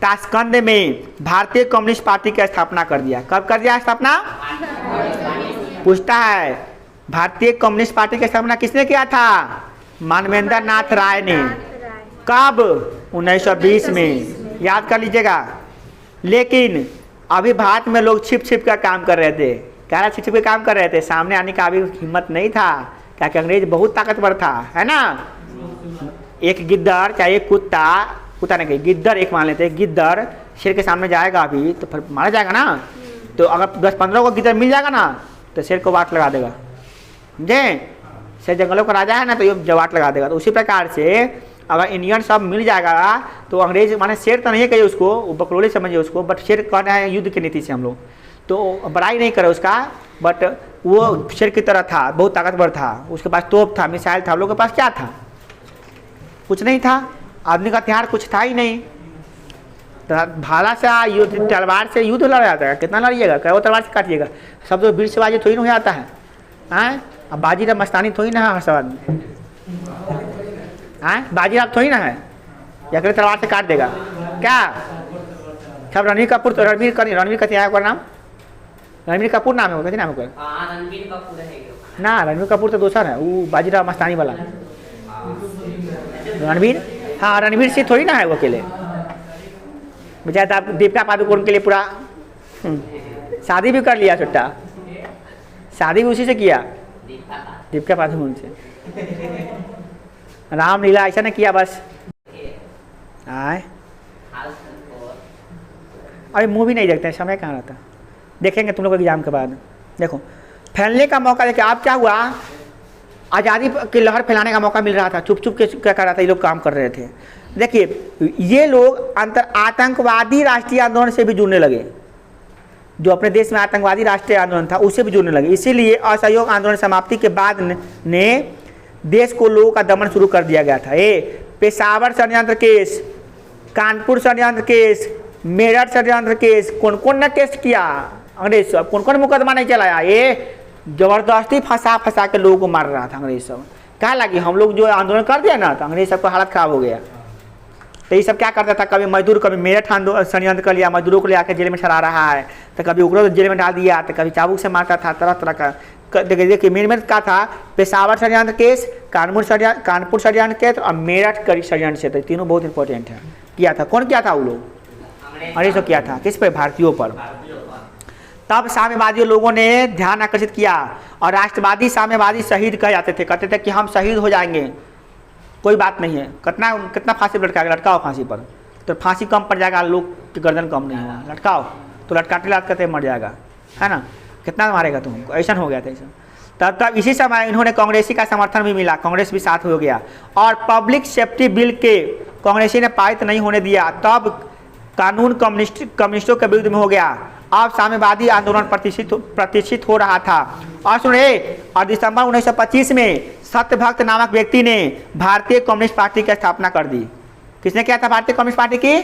ताशकंद में भारतीय कम्युनिस्ट पार्टी की स्थापना कर दिया। कब कर दिया स्थापना? पूछता है भारतीय कम्युनिस्ट पार्टी की स्थापना किसने किया था? मानवेंद्र नाथ राय ने। कब? 1920 में, याद कर लीजिएगा। लेकिन अभी भारत में लोग छिप छिप का काम कर रहे थे। क्या रहा? छिप छिप के काम कर रहे थे, सामने आने का अभी हिम्मत नहीं था, क्या कि अंग्रेज बहुत ताकतवर था, है ना। एक गिद्दर चाहे एक कुत्ता नहीं, गिद्दर एक मान लेते, गिद्दर शेर के सामने जाएगा अभी तो फिर मारा जाएगा ना। तो अगर 10-15 को गिद्दर मिल जाएगा ना तो शेर को वाट लगा देगा, समझे। शेर जंगलों का राजा है ना, तो ये वाट लगा देगा। तो उसी प्रकार से अगर इंडियन सब मिल जाएगा तो अंग्रेज, माने शेर तो नहीं कहिए उसको, वो बकरोले समझिए उसको, बट शेर कहना है युद्ध की नीति से हम लोग, तो बड़ाई नहीं करे उसका, बट वो शेर की तरह था, बहुत ताकतवर था, उसके पास तोप था, मिसाइल था। हम लोग के पास क्या था? कुछ नहीं था। आदमी का हथियार कुछ था ही नहीं। भाला से युद्ध, तलवार से युद्ध लड़ जाता है, कितना लड़िएगा, क्या तलवार से काटिएगा। सब तो बीर से बाजी थोड़ी ना हो जाता है, हैं? अब बाजी राव मस्तानी थोड़ी ना है हर सवाल में, हैं? बाजी राव थोड़ी ना है या कहीं तलवार से काट देगा क्या? सब रणवीर कपूर, तो रणवीर कथी है ओकर नाम? रणवीर कपूर नाम है, कथी नाम है ना? रणवीर कपूर तो दूसरा है, वो बाजी राव मस्तानी वाला रणवीर। हाँ, रणवीर सिंह थोड़ी ना है वो अकेले। बेचारा आप दीपिका पादुकोण के लिए पूरा शादी भी कर लिया, छुट्टा शादी भी उसी से किया, दीपिका पादुकोण से। रामलीला ऐसा ना किया बस। आए अरे मूवी नहीं देखते, समय कहाँ रहता। देखेंगे तुम लोग एग्जाम के बाद। देखो फैलने का मौका, देखिए आप क्या हुआ, आज़ादी की लहर फैलाने का मौका मिल रहा था। चुप चुप के क्या कर रहा था, ये लोग काम कर रहे थे। देखिए ये लोग आतंकवादी राष्ट्रीय आंदोलन से भी जुड़ने लगे। जो अपने देश में आतंकवादी राष्ट्रीय आंदोलन था उससे भी जुड़ने लगे। इसीलिए असहयोग आंदोलन समाप्ति के बाद ने देश को लोगों का दमन शुरू कर दिया गया था। ये पेशावर षड्यंत्र केस, कानपुर षड्यंत्र केस, मेरठ षड्यंत्र केस, कौन कौन ने केस किया अंग्रेज सब, कौन कौन मुकदमा नहीं चलाया। ये जबरदस्ती फंसा के लोगों को मार रहा था अंग्रेज सब। क्या लगी हम लोग जो आंदोलन कर दिया ना, तो अंग्रेज सबका हालत खराब हो गया। तो ये सब क्या करता था, कभी मजदूर, कभी मेरठ षड्यंत्र कर लिया, मजदूरों को ले आकर जेल में ठहरा रहा है, तो कभी उग्रों जेल में डाल दिया, तो कभी चाबुक से मारता था, तरह तरह का। देखिए मेन में क्या था, पेशावर षड्यंत्र केस, कानपुर षड्यंत्र केस और मेरठ करी षड्यंत्र से, तो तीनों बहुत इंपॉर्टेंट है। किया था कौन किया था? वो लोग अंग्रेज तो किया था। किस पे? भारतीयों पर। तब साम्यवादी लोगों ने ध्यान आकर्षित किया और राष्ट्रवादी साम्यवादी शहीद कहे जाते थे, कहते थे कि हम शहीद हो जाएंगे, कोई बात नहीं है। कितना फांसी पर लटकाएगा, लटकाओ फांसी पर, तो फांसी कम पड़ जाएगा, लोग की गर्दन कम नहीं होगा, लटकाओ, तो लटकाते मर जाएगा, है ना। कितना मारेगा तुमको, ऐसा हो गया था ऐसा। तब इसी समय इन्होंने कांग्रेसी का समर्थन भी मिला, कांग्रेस भी साथ हो गया और पब्लिक सेफ्टी बिल के कांग्रेसी ने पारित नहीं होने दिया। तब कानून कम्युनिस्टों के विरुद्ध में हो गया अब साम्यवादी आंदोलन प्रतिष्ठित हो रहा था। और सुनिए, और दिसंबर 1925 में सत्यभक्त नामक व्यक्ति ने भारतीय कम्युनिस्ट पार्टी की स्थापना कर दी। किसने किया था भारतीय कम्युनिस्ट पार्टी की?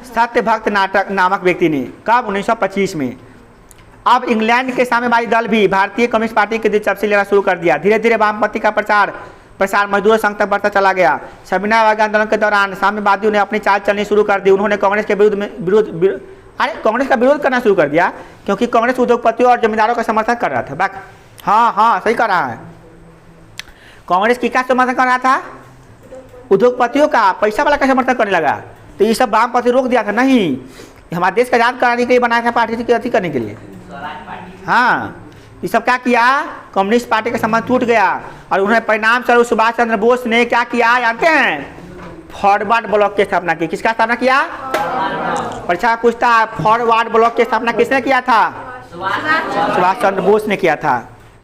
सत्यभक्त नामक व्यक्ति ने। कब? 1925 में। अब इंग्लैंड के साम्यवादी दल भी भारतीय कम्युनिस्ट पार्टी की दिलचस्पी लेना शुरू कर दिया। धीरे धीरे वामपंथी का प्रसार मजदूर संघ तक बढ़ता चला गया। सविनय आंदोलन के दौरान साम्यवादियों ने अपनी चाल चलनी शुरू कर दी। उन्होंने कांग्रेस के कांग्रेस का विरोध करना शुरू कर दिया, क्योंकि कांग्रेस उद्योगपतियों और जमींदारों का समर्थन कर रहा था। हाँ सही कर रहा है। कांग्रेस किसका समर्थन कर रहा था? उद्योगपतियों का, पैसा वाला का समर्थन करने लगा। तो ये सब वामपंथी रोक दिया था। नहीं, हमारे देश का आजाद कराने के लिए बनाया था पार्टी की अति करने के लिए। हाँ, ये सब क्या किया? कम्युनिस्ट पार्टी का संबंध टूट गया और उन्होंने परिणाम स्वरूप सुभाष चंद्र बोस ने क्या किया जानते हैं? फॉरवर्ड ब्लॉक की स्थापना की। किसका स्थापना किया? परीक्षा पूछता है, फॉरवर्ड ब्लॉक की स्थापना किसने किया था? सुभाष चंद्र बोस ने किया था।